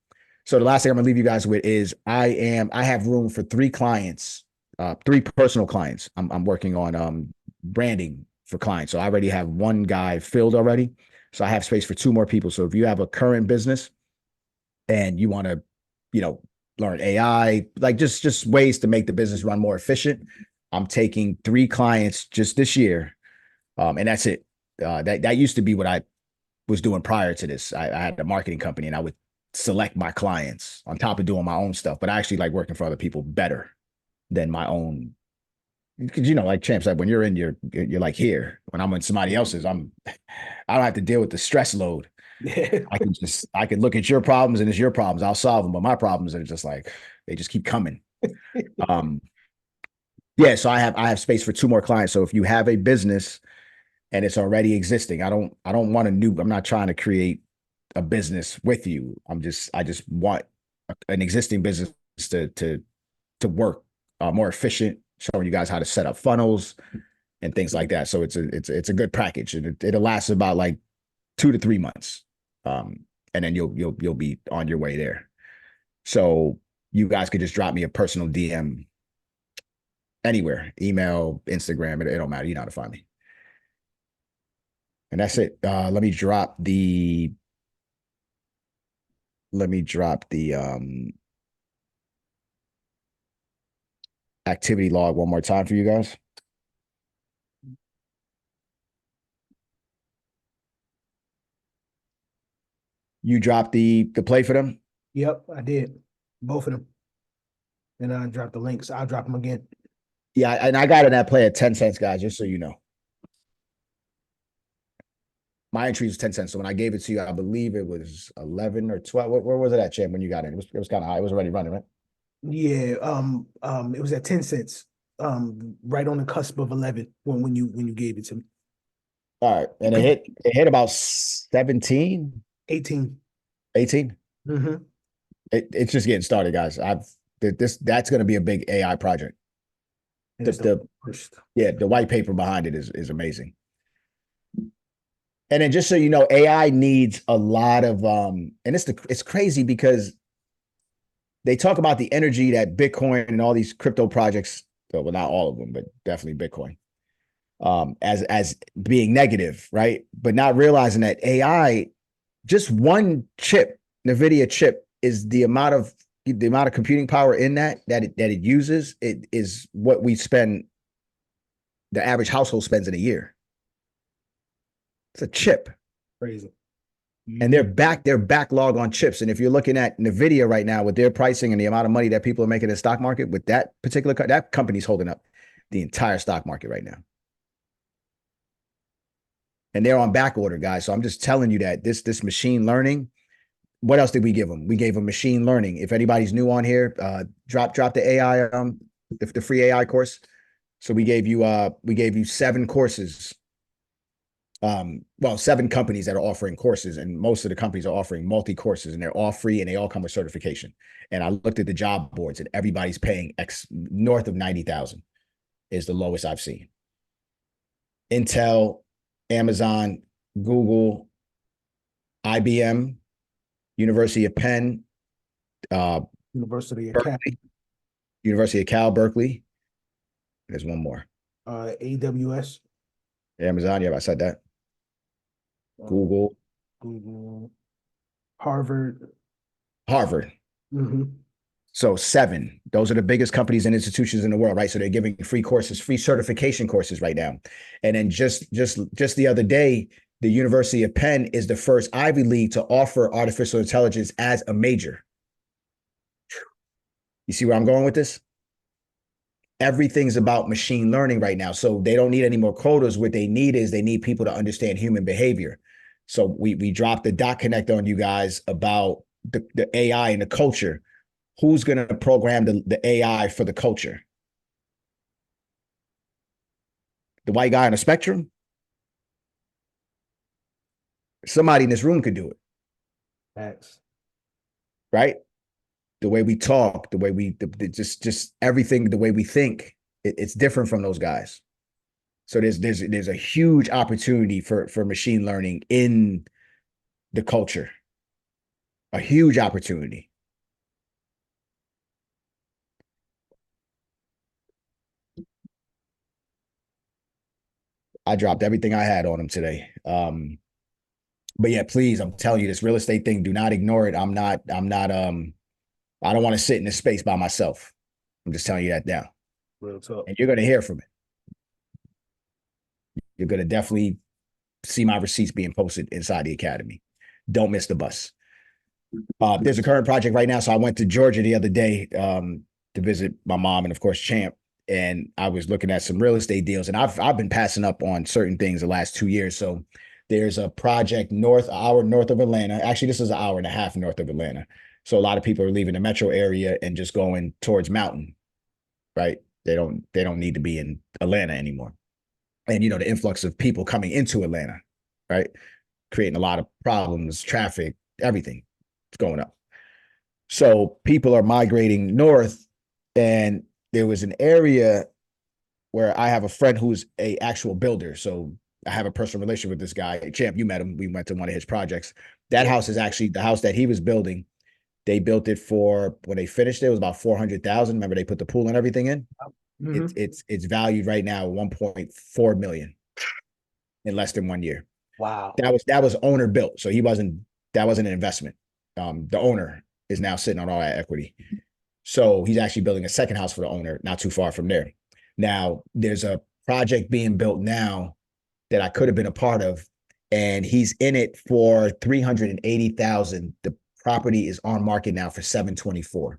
So the last thing I'm gonna leave you guys with is I have room for 3 clients, 3 personal clients. I'm working on branding for clients. So I already have 1 guy filled already. So I have space for 2 more people. So if you have a current business and you want to, learn AI, like just ways to make the business run more efficient, I'm taking 3 clients just this year. And that's it. That used to be what I was doing prior to this. I had a marketing company and I would select my clients on top of doing my own stuff, but I actually like working for other people better than my own. Because like Champ said, when you're in you're like here. When I'm in somebody else's, I don't have to deal with the stress load. I can look at your problems and it's your problems. I'll solve them, but my problems are just like they just keep coming. Yeah, so I have space for 2 more clients. So if you have a business and it's already existing, I don't want I'm not trying to create a business with you. I just want an existing business to work more efficient, showing you guys how to set up funnels and things like that. So it's a good package, and it'll last about like 2 to 3 months, and then you'll be on your way there. So you guys could just drop me a personal DM anywhere, email, Instagram, it don't matter. You know how to find me. And that's it. Let me drop the activity log one more time for you guys. You dropped the play for them? Yep, I did. Both of them. And I dropped the links. I'll drop them again. Yeah, and I got in that play at 10 cents, guys, just so you know. My entry was 10 cents. So when I gave it to you, I believe it was 11 or 12. Where was it at, Champ, when you got in? It was kind of high. It was already running, right? Yeah, it was at 10 cents. Right on the cusp of 11 when you gave it to me. All right. And it hit about 17, 18. 18. Mm-hmm. It's just getting started, guys. That's going to be a big AI project. The white paper behind it is amazing. And then just so you know, AI needs a lot of and it's crazy because they talk about the energy that Bitcoin and all these crypto projects, well, not all of them, but definitely Bitcoin, as being negative, right? But not realizing that AI, just one chip, NVIDIA chip, is the amount of computing power in that it uses. It is what we spend, the average household spends in a year. It's a chip. Crazy. And they're backlog on chips. And if you're looking at NVIDIA right now with their pricing and the amount of money that people are making in the stock market, with that particular that company's holding up the entire stock market right now. And they're on back order, guys. So I'm just telling you that this machine learning. What else did we give them? We gave them machine learning. If anybody's new on here, drop the AI the free AI course. So we gave you 7 courses Well, 7 companies that are offering courses, and most of the companies are offering multi-courses, and they're all free and they all come with certification. And I looked at the job boards, and everybody's paying north of 90,000 is the lowest I've seen. Intel, Amazon, Google, IBM, University of Penn, University of Cal, University of Cal, Berkeley. There's one more. AWS, Amazon, yeah, I said that. Google, Harvard. Mm-hmm. So 7. Those are the biggest companies and institutions in the world, right? So they're giving free courses, free certification courses right now. And then just the other day, the University of Penn is the first Ivy League to offer artificial intelligence as a major. You see where I'm going with this? Everything's about machine learning right now. So they don't need any more quotas. What they need is they need people to understand human behavior. So we dropped the dot connect on you guys about the AI and the culture. Who's going to program the AI for the culture? The white guy on the spectrum? Somebody in this room could do it. Facts. Right? The way we talk, the way we just everything, the way we think, it's different from those guys. So there's a huge opportunity for machine learning in the culture. A huge opportunity. I dropped everything I had on him today. But yeah, please, I'm telling you, this real estate thing, do not ignore it. I don't want to sit in this space by myself. I'm just telling you that now. Real talk. And you're going to hear from it. You're going to definitely see my receipts being posted inside the academy. Don't miss the bus. There's a current project right now. So I went to Georgia the other day to visit my mom and, of course, Champ. And I was looking at some real estate deals. And I've been passing up on certain things the last 2 years. So there's a project an hour north of Atlanta. Actually, this is an hour and a half north of Atlanta. So a lot of people are leaving the metro area and just going towards mountain, right? They don't need to be in Atlanta anymore. And, you know, the influx of people coming into Atlanta, right? Creating a lot of problems, traffic, everything. It's going up. So people are migrating north, and there was an area where I have a friend who's a actual builder. So I have a personal relationship with this guy. Champ, you met him. We went to one of his projects. That house is actually the house that he was building. They built it for, when they finished it was about 400,000. Remember, they put the pool and everything in. Mm-hmm. It's valued right now 1.4 million in less than 1 year. Wow. That was owner built. So that wasn't an investment. The owner is now sitting on all that equity. So he's actually building a second house for the owner, not too far from there. Now there's a project being built now that I could have been a part of, and he's in it for 380,000. The property is on market now for 724.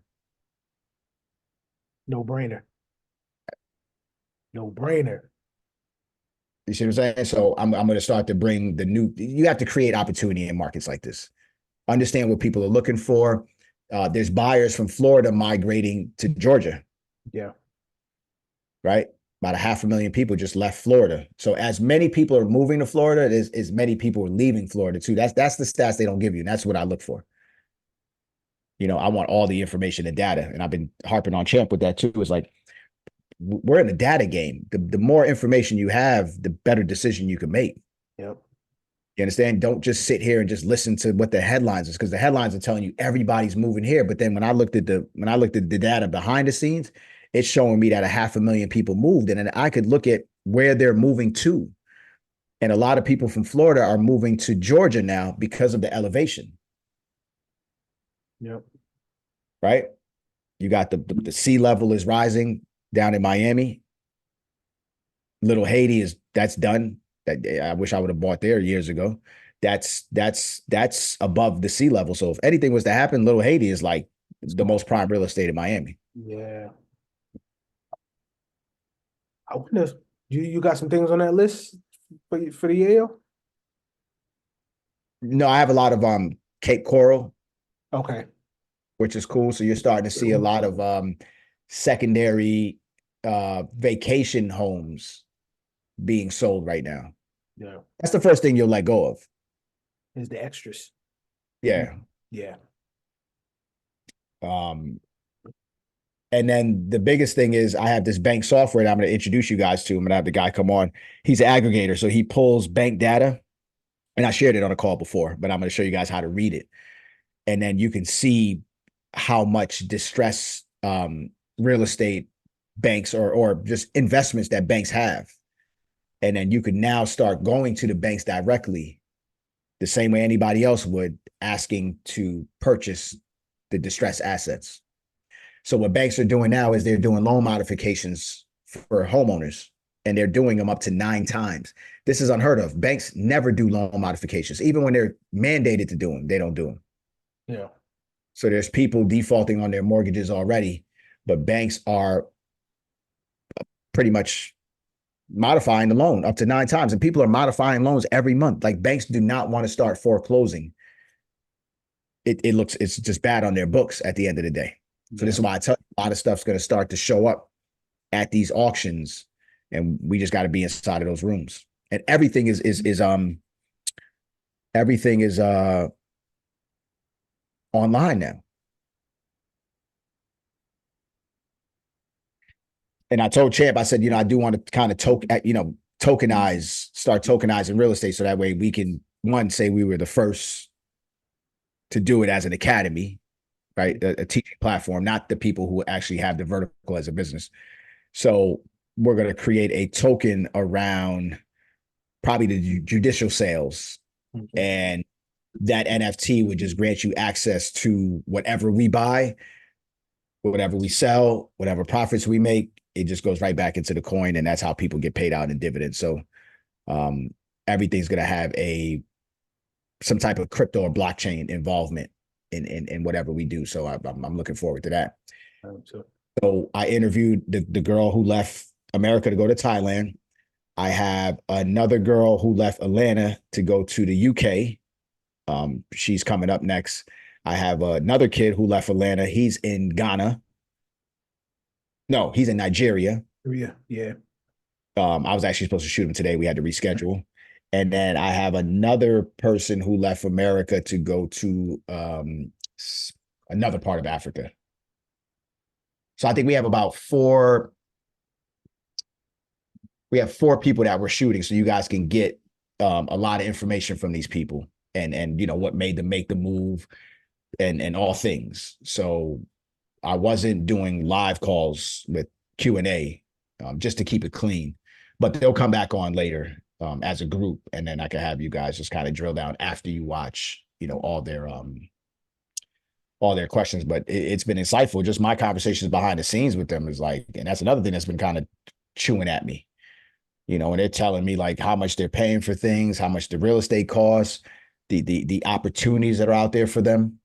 No brainer. You see what I'm saying? So I'm going to start to bring you have to create opportunity in markets like this. Understand what people are looking for. There's buyers from Florida migrating to Georgia. Yeah. Right? About 500,000 people just left Florida. So as many people are moving to Florida, as many people are leaving Florida too. That's the stats they don't give you. And that's what I look for. You know, I want all the information and data. And I've been harping on Champ with that too. It's like, we're in the data game. The more information you have, the better decision you can make. Yep. You understand? Don't just sit here and just listen to what the headlines is, because the headlines are telling you everybody's moving here. But then when I looked at the data behind the scenes, it's showing me that 500,000 people moved, and then I could look at where they're moving to. And a lot of people from Florida are moving to Georgia now because of the elevation. Yep. Right? You got the sea level is rising down in Miami. Little Haiti that's done. I wish I would have bought there years ago. That's above the sea level. So if anything was to happen, Little Haiti is like the most prime real estate in Miami. Yeah. I wonder, you got some things on that list for the Yale? No, I have a lot of Cape Coral. Okay. Which is cool. So you're starting to see a lot of secondary vacation homes being sold right now. Yeah. That's the first thing you'll let go of. Is the extras. Yeah. Yeah. And then the biggest thing is I have this bank software that I'm going to introduce you guys to. I'm going to have the guy come on. He's an aggregator. So he pulls bank data, and I shared it on a call before, but I'm going to show you guys how to read it. And then you can see how much distress real estate banks or just investments that banks have. And then you can now start going to the banks directly the same way anybody else would, asking to purchase the distressed assets. So what banks are doing now is they're doing loan modifications for homeowners, and they're doing them up to 9 times. This is unheard of. Banks never do loan modifications. Even when they're mandated to do them, they don't do them. Yeah. So there's people defaulting on their mortgages already, but banks are pretty much modifying the loan up to 9 times. And people are modifying loans every month. Like, banks do not want to start foreclosing. It's just bad on their books at the end of the day. So this is why I tell you, a lot of stuff's going to start to show up at these auctions, and we just got to be inside of those rooms. And everything is online now. And I told Champ, I said, I do want to kind of start tokenizing real estate, so that way we can, one, say we were the first to do it as an academy, right? A teaching platform, not the people who actually have the vertical as a business. So we're going to create a token around probably the judicial sales. Mm-hmm. And that NFT would just grant you access to whatever we buy, whatever we sell, whatever profits we make. It just goes right back into the coin, and that's how people get paid out in dividends. So everything's going to have some type of crypto or blockchain involvement in whatever we do. So I'm looking forward to that. So I interviewed the girl who left America to go to Thailand. I have another girl who left Atlanta to go to the UK. She's coming up next. I have another kid who left Atlanta. He's in Ghana. No, he's in Nigeria. Yeah. I was actually supposed to shoot him today. We had to reschedule. And then I have another person who left America to go to another part of Africa. So I think we have about 4 people that we're shooting, so you guys can get a lot of information from these people and what made them make the move and all things. So I wasn't doing live calls with Q&A just to keep it clean, but they'll come back on later as a group, and then I can have you guys just kind of drill down after you watch all their questions. But it's been insightful. Just my conversations behind the scenes with them is like, and that's another thing that's been kind of chewing at me, and they're telling me like how much they're paying for things, how much the real estate costs, the opportunities that are out there for them.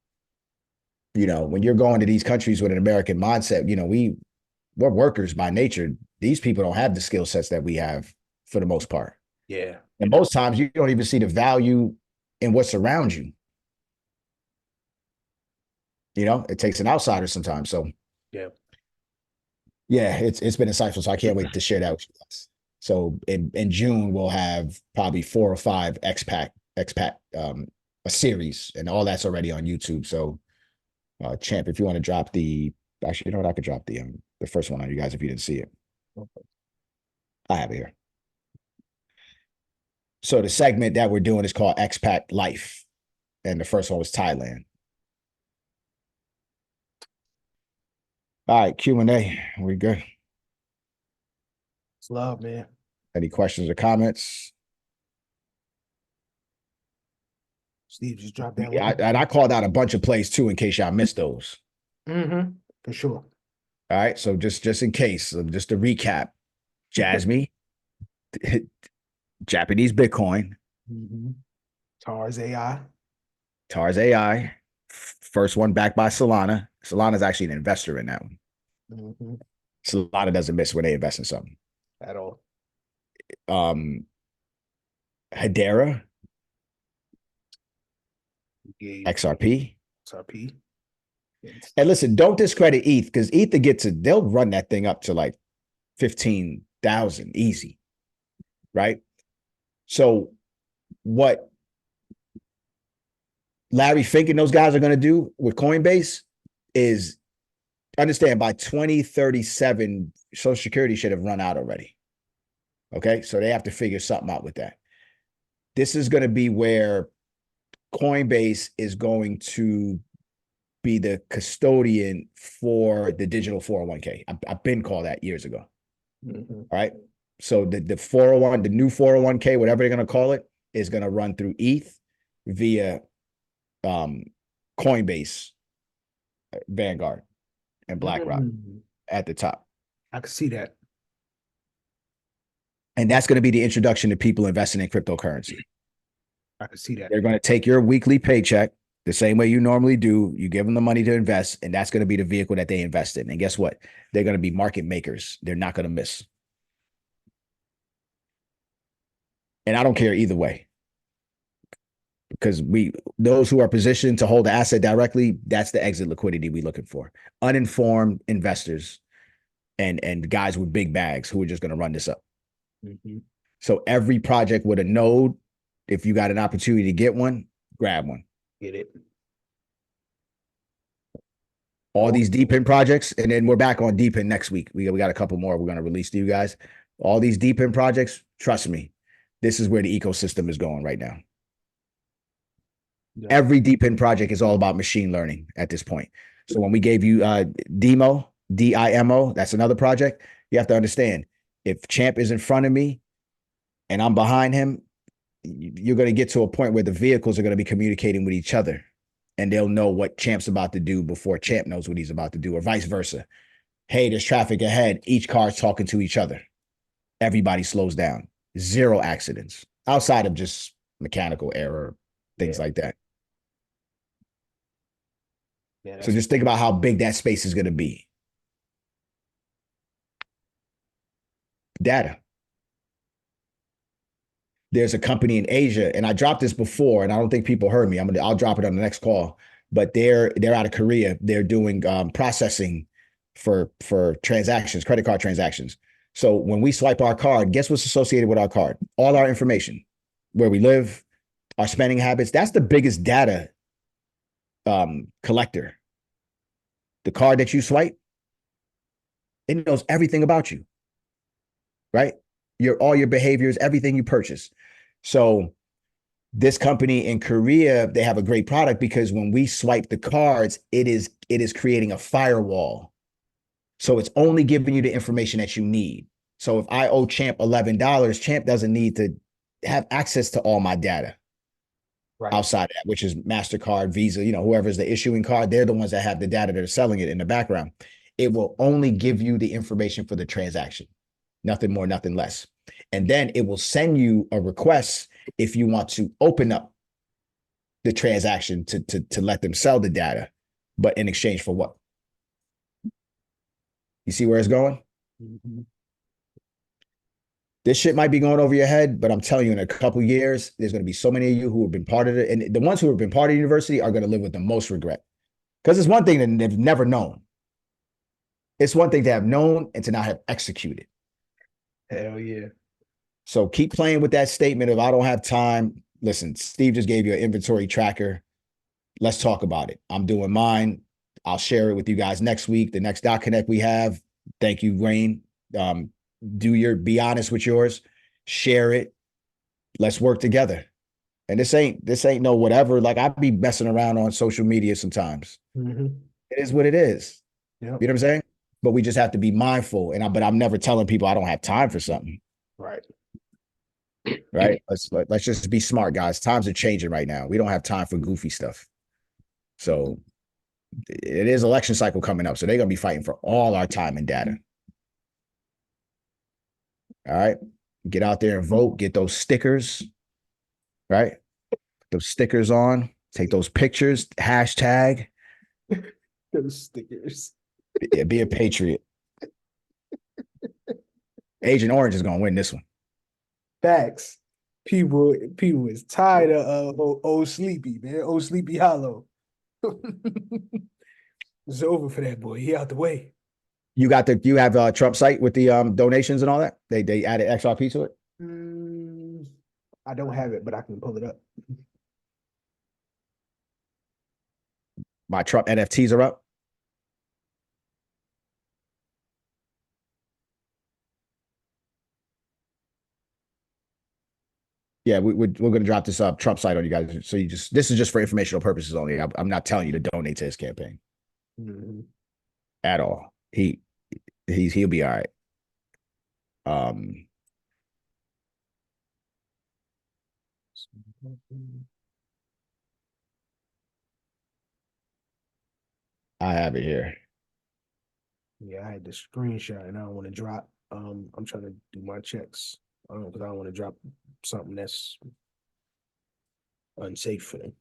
When you're going to these countries with an American mindset, we're workers by nature. These people don't have the skill sets that we have for the most part. Yeah. And most times you don't even see the value in what's around you. It takes an outsider sometimes. So yeah, it's been insightful. So I can't wait to share that with you guys. So in June, we'll have probably 4 or 5 expat a series, and all that's already on YouTube. So Champ, if you want to drop I could drop the first one on you guys if you didn't see it. Okay. I have it here. So the segment that we're doing is called Expat Life, and the first one was Thailand. All right, Q&A. We good? It's love, man. Any questions or comments? Steve just dropped that. Yeah, and I called out a bunch of plays too in case y'all missed those. Mm-hmm. For sure. All right, so just in case, just to recap: Jasmine, Japanese Bitcoin, TARS AI, first one backed by Solana. Solana's actually an investor in that one. Solana doesn't miss when they invest in something at all. Hedera, XRP. And listen, don't discredit ETH, because ETH they'll run that thing up to like 15,000 easy, right? So what Larry Fink and those guys are going to do with Coinbase is understand by 2037, Social Security should have run out already. Okay. So they have to figure something out with that. This is going to be where Coinbase is going to be the custodian for the digital 401k. I've been called that years ago. All right. So the 401, the new 401k, whatever they're going to call it, is going to run through ETH via Coinbase, Vanguard, and BlackRock at the top. I can see that. And that's going to be the introduction to people investing in cryptocurrency. I can see that. They're going to take your weekly paycheck the same way you normally do. You give them the money to invest, and that's going to be the vehicle that they invest in. And guess what? They're going to be market makers. They're not going to miss. And I don't care either way. Because those who are positioned to hold the asset directly, that's the exit liquidity we're looking for. Uninformed investors and guys with big bags who are just going to run this up. So every project with a node, if you got an opportunity to get one, grab one. Get it. All these deep in projects, and then we're back on deep in next week. We got a couple more we're going to release to you guys. All these deep in projects, trust me, this is where the ecosystem is going right now. Yeah. Every deep in project is all about machine learning at this point. So when we gave you DIMO, DIMO, that's another project. You have to understand, if Champ is in front of me and I'm behind him, you're going to get to a point where the vehicles are going to be communicating with each other, and they'll know what Champ's about to do before Champ knows what he's about to do, or vice versa. Hey, there's traffic ahead. Each car's talking to each other. Everybody slows down. Zero accidents outside of just mechanical error, things like that. Yeah, so just think about how big that space is going to be. Data. There's a company in Asia, and I dropped this before, and I don't think people heard me. I'll drop it on the next call. But they're out of Korea. They're doing processing for transactions, credit card transactions. So when we swipe our card, guess what's associated with our card? All our information, where we live, our spending habits. That's the biggest data collector. The card that you swipe, it knows everything about you, right? All your behaviors, everything you purchase. So this company in Korea, they have a great product because when we swipe the cards, it is creating a firewall. So it's only giving you the information that you need. So if I owe Champ $11, Champ doesn't need to have access to all my data. Right. Outside of that, which is MasterCard, Visa, whoever's the issuing card, they're the ones that have the data that are selling it in the background. It will only give you the information for the transaction. Nothing more, nothing less. And then it will send you a request if you want to open up the transaction to let them sell the data, but in exchange for what? You see where it's going? Mm-hmm. This shit might be going over your head, but I'm telling you, in a couple of years, there's going to be so many of you who have been part of it. And the ones who have been part of the university are going to live with the most regret. Because it's one thing that they've never known. It's one thing to have known and to not have executed. Hell yeah. So keep playing with that statement of I don't have time. Listen, Steve just gave you an inventory tracker. Let's talk about it. I'm doing mine. I'll share it with you guys next week. The next .connect we have. Thank you, Wayne. Be honest with yours. Share it. Let's work together. And this ain't no whatever. Like, I be messing around on social media sometimes. Mm-hmm. It is what it is. Yep. You know what I'm saying? But we just have to be mindful. But I'm never telling people I don't have time for something. Right. Right. Let's just be smart, guys. Times are changing right now. We don't have time for goofy stuff. So it is election cycle coming up. So they're gonna be fighting for all our time and data. All right. Get out there and vote. Get those stickers. Right. Put those stickers on. Take those pictures. Hashtag. Those stickers. Yeah, be a patriot. Agent Orange is gonna win this one. Facts. People is tired of old Sleepy, man. Old Sleepy Hollow. It's over for that boy. He out the way. You have Trump site with the donations and all that? They added XRP to it? I don't have it, but I can pull it up. My Trump NFTs are up. Yeah, we're going to drop this Trump site on you guys. So this is just for informational purposes only. I'm not telling you to donate to his campaign at all. He'll be all right. I have it here. Yeah, I had the screenshot and I don't want to drop. I'm trying to do my checks. Because I don't want to drop something that's unsafe for them.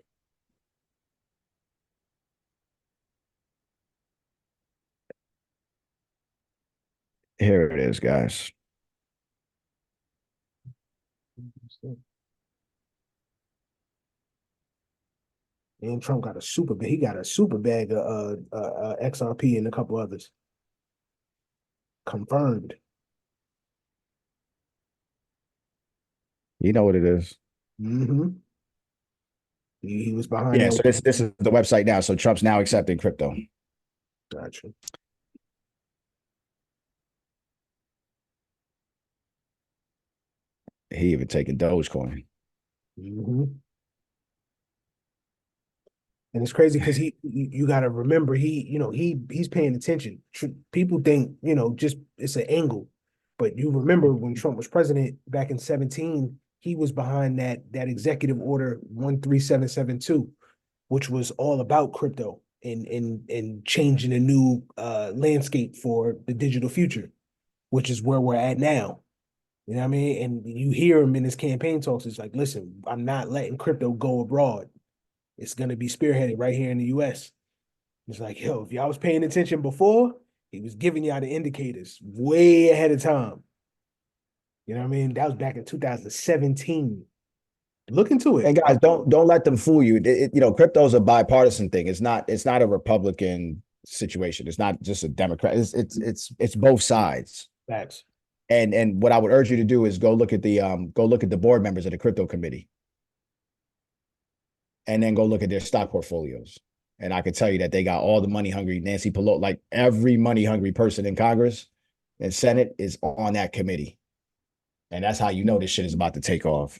Here it is, guys. And Trump got a super bag. He got a super bag of XRP and a couple others. Confirmed. You know what it is. Mm-hmm. He was behind. Yeah, that. so this is the website now. So Trump's now accepting crypto. Gotcha. He even taking Dogecoin. Mm-hmm. And it's crazy because you got to remember he's paying attention. People think just it's an angle, but you remember when Trump was president back in 2017, he was behind that executive order 13772, which was all about crypto and changing a new landscape for the digital future, which is where we're at now. You know what I mean? And you hear him in his campaign talks. It's like, listen, I'm not letting crypto go abroad. It's going to be spearheaded right here in the US. It's like, yo, if y'all was paying attention before, he was giving y'all the indicators way ahead of time. You know what I mean? That was back in 2017. Look into it. And guys, don't let them fool you. Crypto is a bipartisan thing. It's not a Republican situation. It's not just a Democrat. It's both sides. Facts. And what I would urge you to do is go look at the board members of the crypto committee. And then go look at their stock portfolios. And I can tell you that they got all the money hungry. Nancy Pelosi, like every money hungry person in Congress and Senate is on that committee. And that's how you know this shit is about to take off.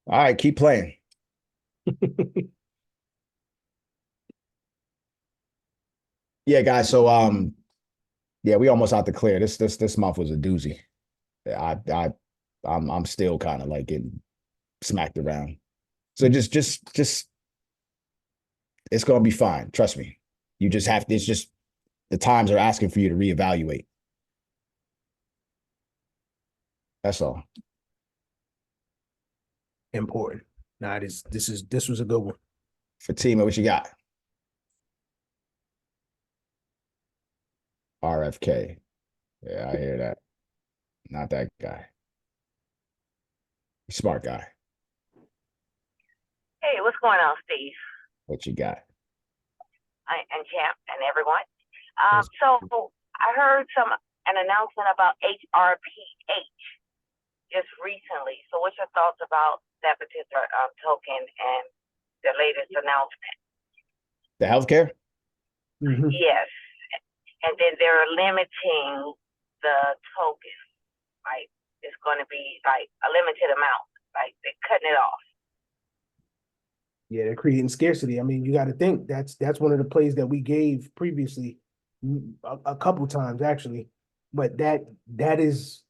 All right, keep playing. Yeah, guys. So yeah, we almost out to clear. This month was a doozy. I'm still kind of like getting smacked around. So just it's gonna be fine. Trust me. You just have to, it's just the times are asking for you to reevaluate. That's all. Important. Nah, this was a good one. Fatima, what you got? RFK. Yeah, I hear that. Not that guy. Smart guy. Hey, what's going on, Steve? What you got? And Champ and everyone. So I heard an announcement about HRPH just recently. So what's your thoughts about that particular token and the latest announcement? The healthcare? Mm-hmm. Yes. And then they're limiting the token. Like it's going to be like a limited amount. Like they're cutting it off. Yeah, they're creating scarcity. I mean, you got to think that's one of the plays that we gave previously, a couple times actually, but that is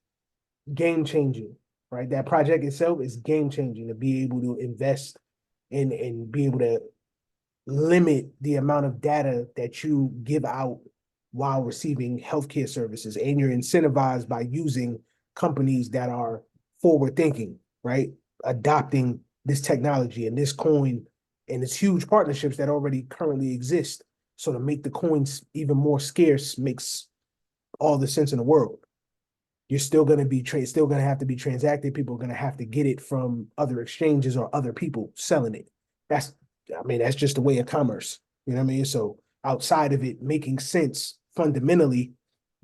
game changing, right? That project itself is game changing to be able to invest and be able to limit the amount of data that you give out while receiving healthcare services, and you're incentivized by using companies that are forward thinking, right? Adopting this technology and this coin and its huge partnerships that already currently exist. So to make the coins even more scarce makes all the sense in the world. You're still going to be still going to have to be transacted. People are going to have to get it from other exchanges or other people selling it. That's just the way of commerce. You know what I mean? So outside of it making sense fundamentally,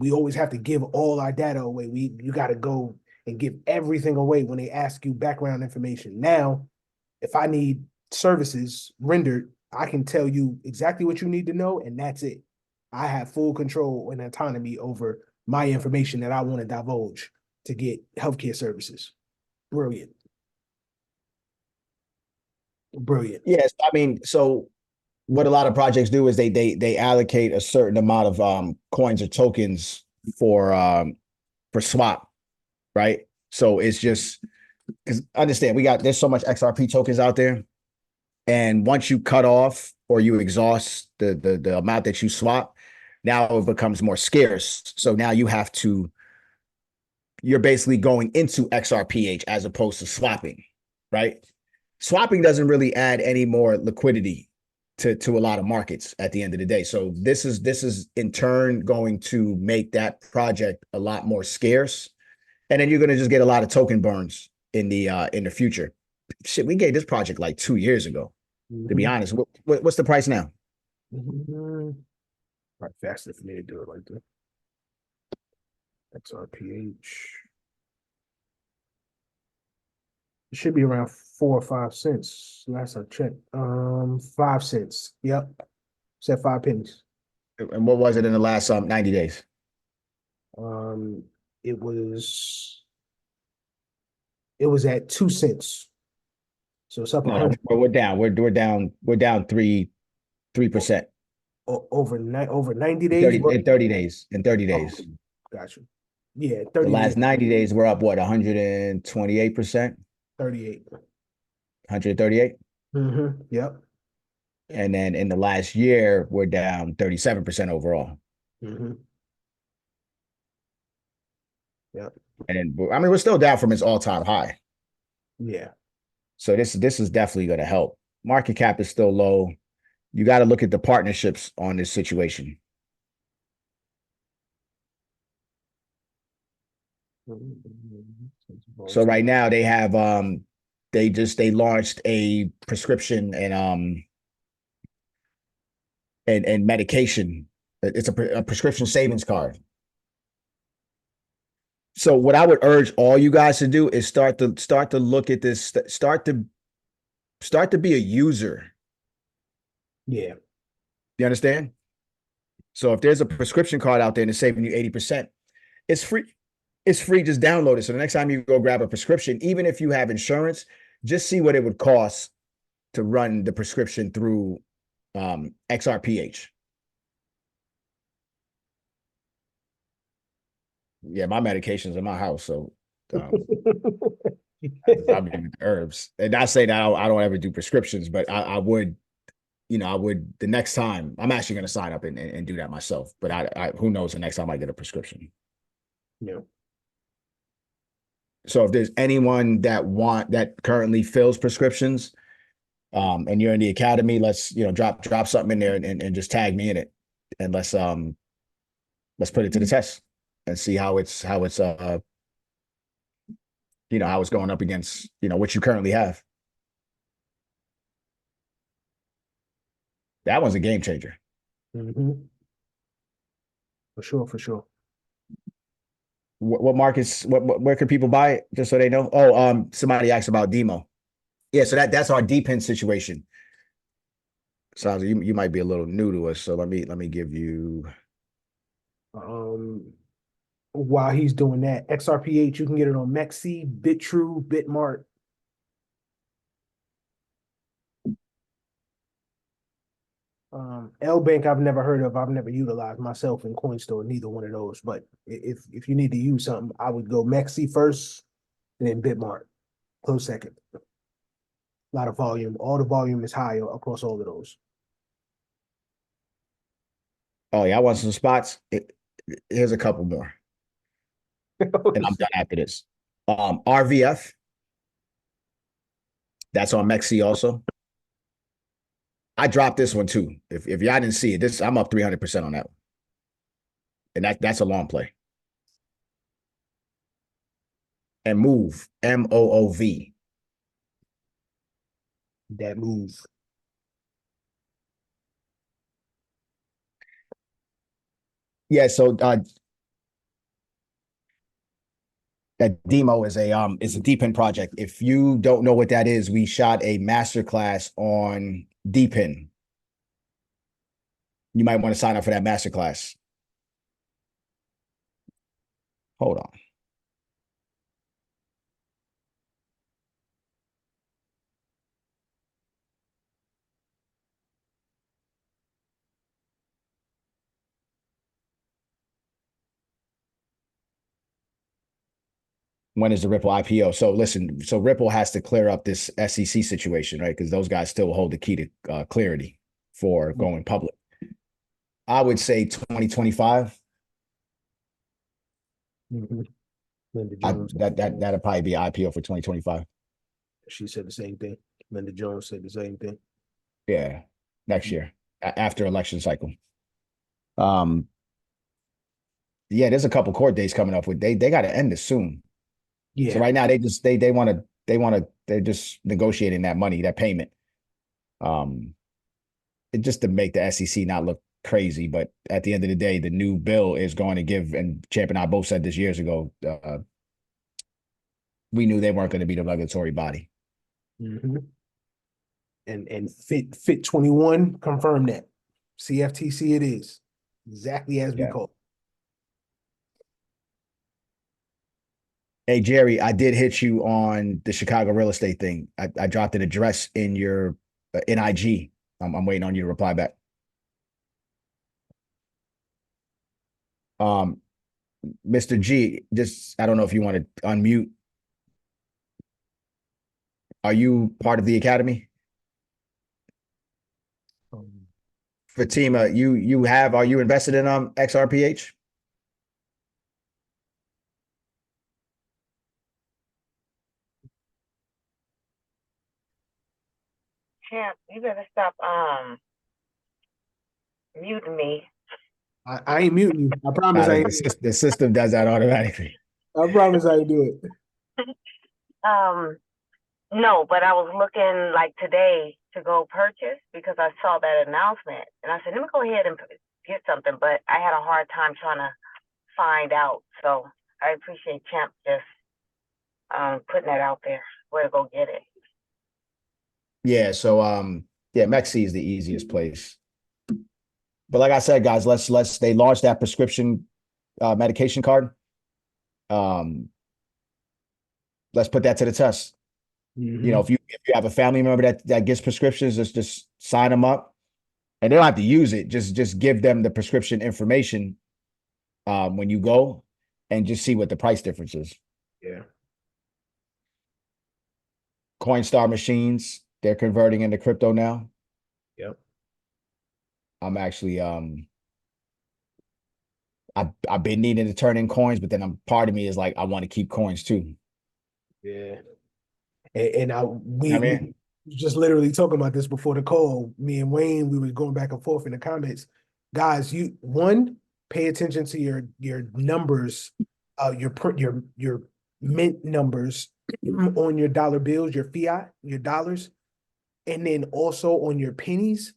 we always have to give all our data away. You got to go and give everything away when they ask you background information. Now, if I need services rendered, I can tell you exactly what you need to know, and that's it. I have full control and autonomy over my information that I want to divulge to get healthcare services. Brilliant. Brilliant. Yes, I mean, so what a lot of projects do is they allocate a certain amount of coins or tokens for swap, right? So it's just because understand there's so much XRP tokens out there, and once you cut off or you exhaust the amount that you swap, now it becomes more scarce. So now you're basically going into XRPH as opposed to swapping, right? Swapping doesn't really add any more liquidity to a lot of markets at the end of the day. So this is in turn going to make that project a lot more scarce. And then you're going to just get a lot of token burns in the future. Shit, we gave this project like 2 years ago, to be honest. What's the price now? Right, faster for me to do it like that. XRPH. It should be around 4 or 5 cents. Last I checked. 5 cents. Yep. Said 5 pennies. And what was it in the last 90 days? It was at 2 cents. So it's up 100. We're down. We're down 3%. Over 90 days? In 30 days. In 30 days. Oh, gotcha. Yeah, 30 The last days. 90 days, we're up, what, 128%? 38. 138? Mm-hmm. Yep. And then in the last year, we're down 37% overall. Mm-hmm. Yep. And I mean, we're still down from its all-time high. Yeah. So this is definitely going to help. Market cap is still low. You got to look at the partnerships on this situation. So right now they have they launched a prescription and medication. It's a prescription savings card. So what I would urge all you guys to do is start to look at this, start to be a user. Yeah. You understand? So if there's a prescription card out there and it's saving you 80%, it's free. It's free. Just download it. So the next time you go grab a prescription, even if you have insurance, just see what it would cost to run the prescription through XRPH. Yeah, my medication's in my house, so I'm getting herbs. And not saying that I don't ever do prescriptions, but I would, I would the next time. I'm actually going to sign up and do that myself. But I who knows the next time I get a prescription. Yeah. So if there's anyone that currently fills prescriptions, and you're in the academy, let's drop something in there and just tag me in it, and let's put it to the test and see how it's how it's going up against what you currently have. That one's a game changer. Mm-hmm. For sure, for sure. What markets? Where can people buy it? Just so they know. Oh, somebody asked about demo. Yeah, so that's our depend situation. Sounds you might be a little new to us, so let me give you. While he's doing that, XRPH, you can get it on Mexi, BitTrue, Bitmart. L-Bank I've never heard of. I've never utilized myself in CoinStore, neither one of those. But if you need to use something, I would go Mexi first, and then Bitmart close second. A lot of volume. All the volume is high across all of those. Oh yeah, I want some spots. Here's a couple more, and I'm done after this. RVF. That's on Mexi also. I dropped this one too. If y'all didn't see it, I'm up 300% on that one. And that's a long play. And Move, MOOV. That move. Yeah, so That demo is a DePIN project. If you don't know what that is, we shot a masterclass on DePIN. You might want to sign up for that masterclass. Hold on. When is the Ripple IPO? So listen, so Ripple has to clear up this SEC situation, right? Because those guys still hold the key to clarity for going public. I would say 2025. Mm-hmm. Linda Jones. That'll probably be IPO for 2025. She said the same thing. Linda Jones said the same thing. Yeah, next year after election cycle. Yeah, there's a couple court dates coming up with they got to end this soon. Yeah. So right now they're just negotiating that money, that payment. It just to make the SEC not look crazy, but at the end of the day, the new bill is going to give, and Champ and I both said this years ago, we knew they weren't going to be the regulatory body. Mm-hmm. And FIT21 confirmed that. CFTC it is. Exactly as we call. Hey, Jerry, I did hit you on the Chicago real estate thing. I dropped an address in your in IG. I'm waiting on you to reply back. Mr. G, just I don't know if you want to unmute. Are you part of the academy? Fatima, are you invested in XRPH? Champ, you better stop muting me. I ain't muting you. I promise I ain't. The system does that automatically. I promise I ain't do it. No, but I was looking like today to go purchase because I saw that announcement and I said, let me go ahead and get something, but I had a hard time trying to find out. So I appreciate Champ just putting that out there where to go get it. Yeah, so Mexi is the easiest place. But like I said, guys, they launched that prescription medication card. Let's put that to the test. Mm-hmm. You know, if you have a family member that gets prescriptions, just sign them up, and they don't have to use it. Just give them the prescription information when you go, and just see what the price difference is. Yeah. Coinstar machines, they're converting into crypto now. Yep. I'm actually I've been needing to turn in coins, but then part of me is like I want to keep coins too. Yeah. And we just literally talking about this before the call. Me and Wayne, we were going back and forth in the comments. Guys, pay attention to your numbers, your mint numbers on your dollar bills, your fiat, your dollars, and then also on your pennies.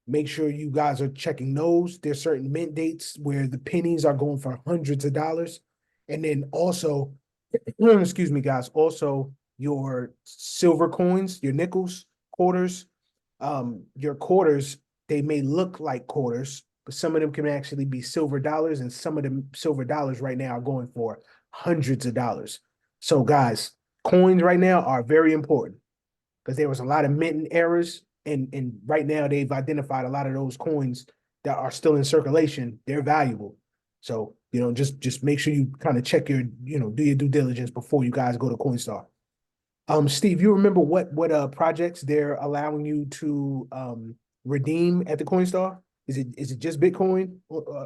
Make sure you guys are checking those. There's certain mint dates where the pennies are going for hundreds of dollars. And then also, excuse me, guys, also your silver coins, your nickels, quarters, your quarters, they may look like quarters, but some of them can actually be silver dollars, and some of them silver dollars right now are going for hundreds of dollars. So guys, coins right now are very important because there was a lot of minting errors, and right now they've identified a lot of those coins that are still in circulation. They're valuable. So, just make sure you kind of check do your due diligence before you guys go to Coinstar. Steve, you remember what projects they're allowing you to redeem at the Coinstar? Is it just Bitcoin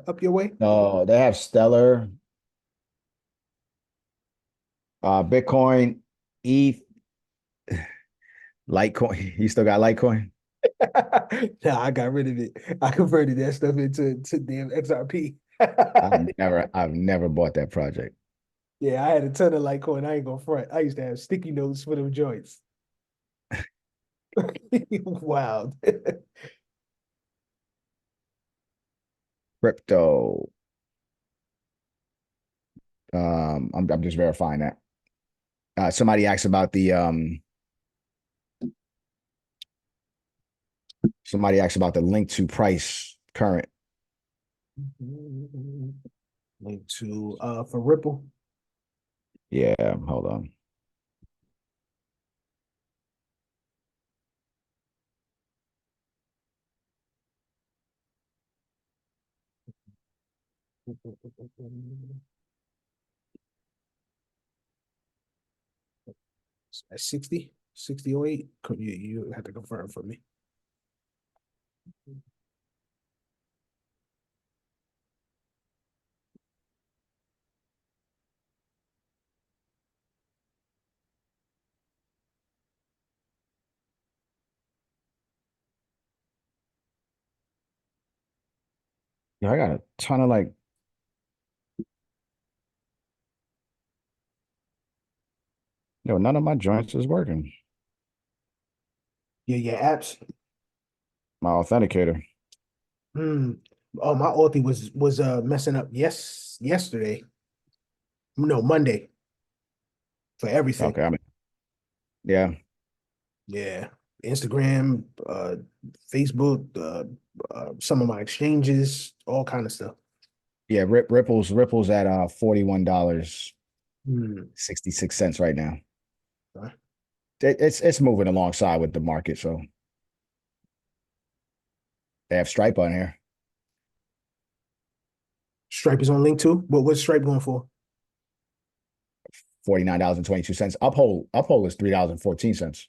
up your way? No, they have Stellar, Bitcoin, ETH, Litecoin. You still got Litecoin? No, I got rid of it. I converted that stuff into damn XRP. I've never bought that project. Yeah, I had a ton of Litecoin. I ain't gonna front. I used to have sticky notes for them joints. Wow. Crypto. I'm just verifying that. Somebody asked about the link to price current. Link to for Ripple. Yeah, hold on. At 6008. You have to confirm for me. Yeah, I got a ton of like. Yo, none of my joints is working. Yeah, your apps. My authenticator. Oh, my Authy was messing up yesterday. No, Monday for everything. Okay, I mean, yeah. Yeah. Instagram, Facebook, some of my exchanges, all kind of stuff. Yeah, Ripple's at $41.66 right now. Huh? It's moving alongside with the market, so they have Stripe on here. Stripe is on link too. What's Stripe going for? $49.22. Uphold is $3.14.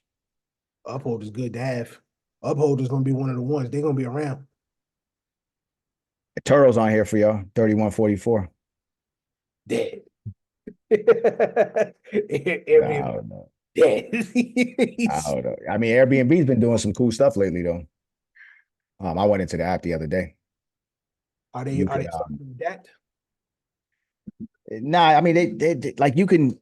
Uphold is good to have. Uphold is gonna be one of the ones. They're gonna be around. Turo's on here for y'all, 31.44. Dead. I Airbnb don't know. dead. I don't know. I mean, Airbnb's been doing some cool stuff lately, though. I went into the app the other day. Are they You are could, they starting to do that? nah, I mean, they like you can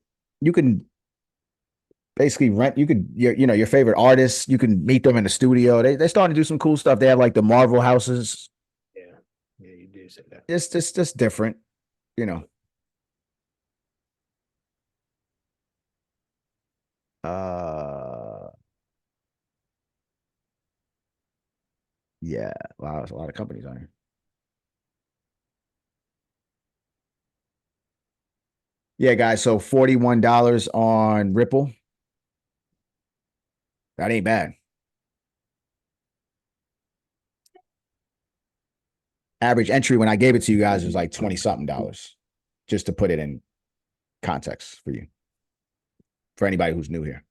basically rent. You could your favorite artists. You can meet them in the studio. They're starting to do some cool stuff. They have like the Marvel houses. Yeah, yeah, you did say that. It's just different, you know. Uh, yeah, wow, there's a lot of companies on here. Yeah, guys. So $41 on Ripple. That ain't bad. Average entry when I gave it to you guys was like 20 something dollars, just to put it in context for you, for anybody who's new here.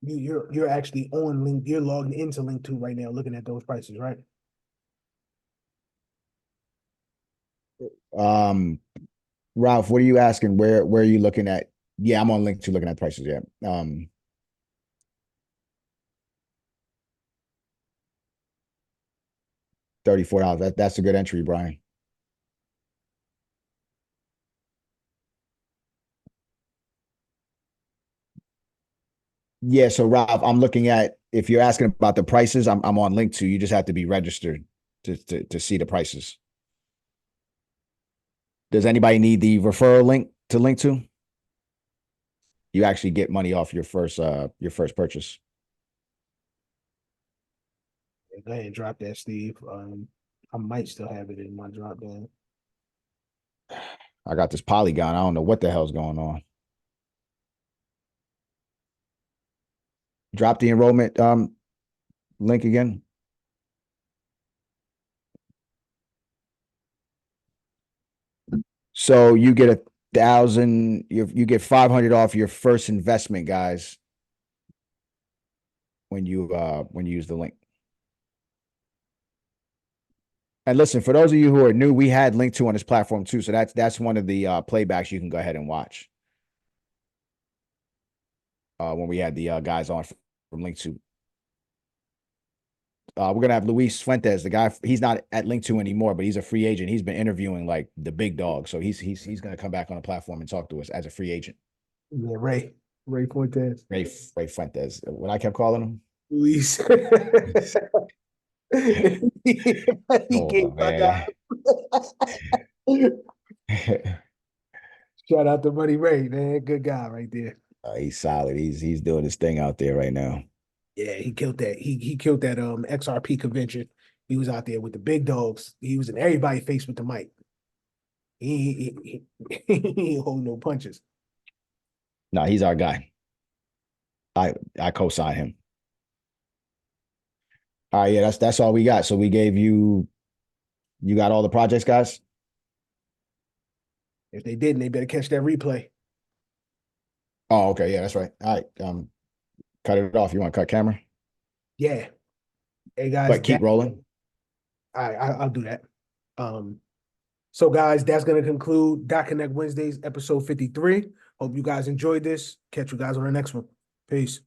You're actually on link. You're logged into link 2 right now, looking at those prices, right? Ralph, what are you asking? Where are you looking at? Yeah, I'm on link to looking at prices. Yeah. $34. That's a good entry, Brian. Yeah, so Ralph, I'm looking at, if you're asking about the prices, I'm on link to. You just have to be registered to see the prices. Does anybody need the referral link to link to? You actually get money off your first purchase. Yeah, go ahead and drop that, Steve. I might still have it in my drop down. I got this Polygon. I don't know what the hell's going on. Drop the enrollment link again. So you get 1,000, you get 500 off your first investment, guys, when you use the link. And listen, for those of you who are new, we had link to on this platform too. So that's one of the playbacks you can go ahead and watch. When we had the guys on from link to. We're gonna have Luis Fuentes, the guy. He's not at link to anymore, but he's a free agent. He's been interviewing like the big dog, so he's gonna come back on the platform and talk to us as a free agent. Yeah, Ray Fuentes. Ray Fuentes. What I kept calling him. Luis. He Oh gave my guy. man. Shout out to Buddy Ray, man. Good guy right there. He's solid. He's doing his thing out there right now. Yeah, he killed that. He killed that XRP convention. He was out there with the big dogs. He was in everybody's face with the mic. He ain't hold no punches. No, he's our guy. I co-sign him. All right, yeah, that's all we got. So we gave you got all the projects, guys? If they didn't, they better catch that replay. Oh, okay, yeah, that's right. All right. Cut it off. You want to cut camera? Yeah. Hey guys, But keep rolling. I'll do that. So guys, that's gonna conclude .Connect Wednesdays, episode 53. Hope you guys enjoyed this. Catch you guys on the next one. Peace.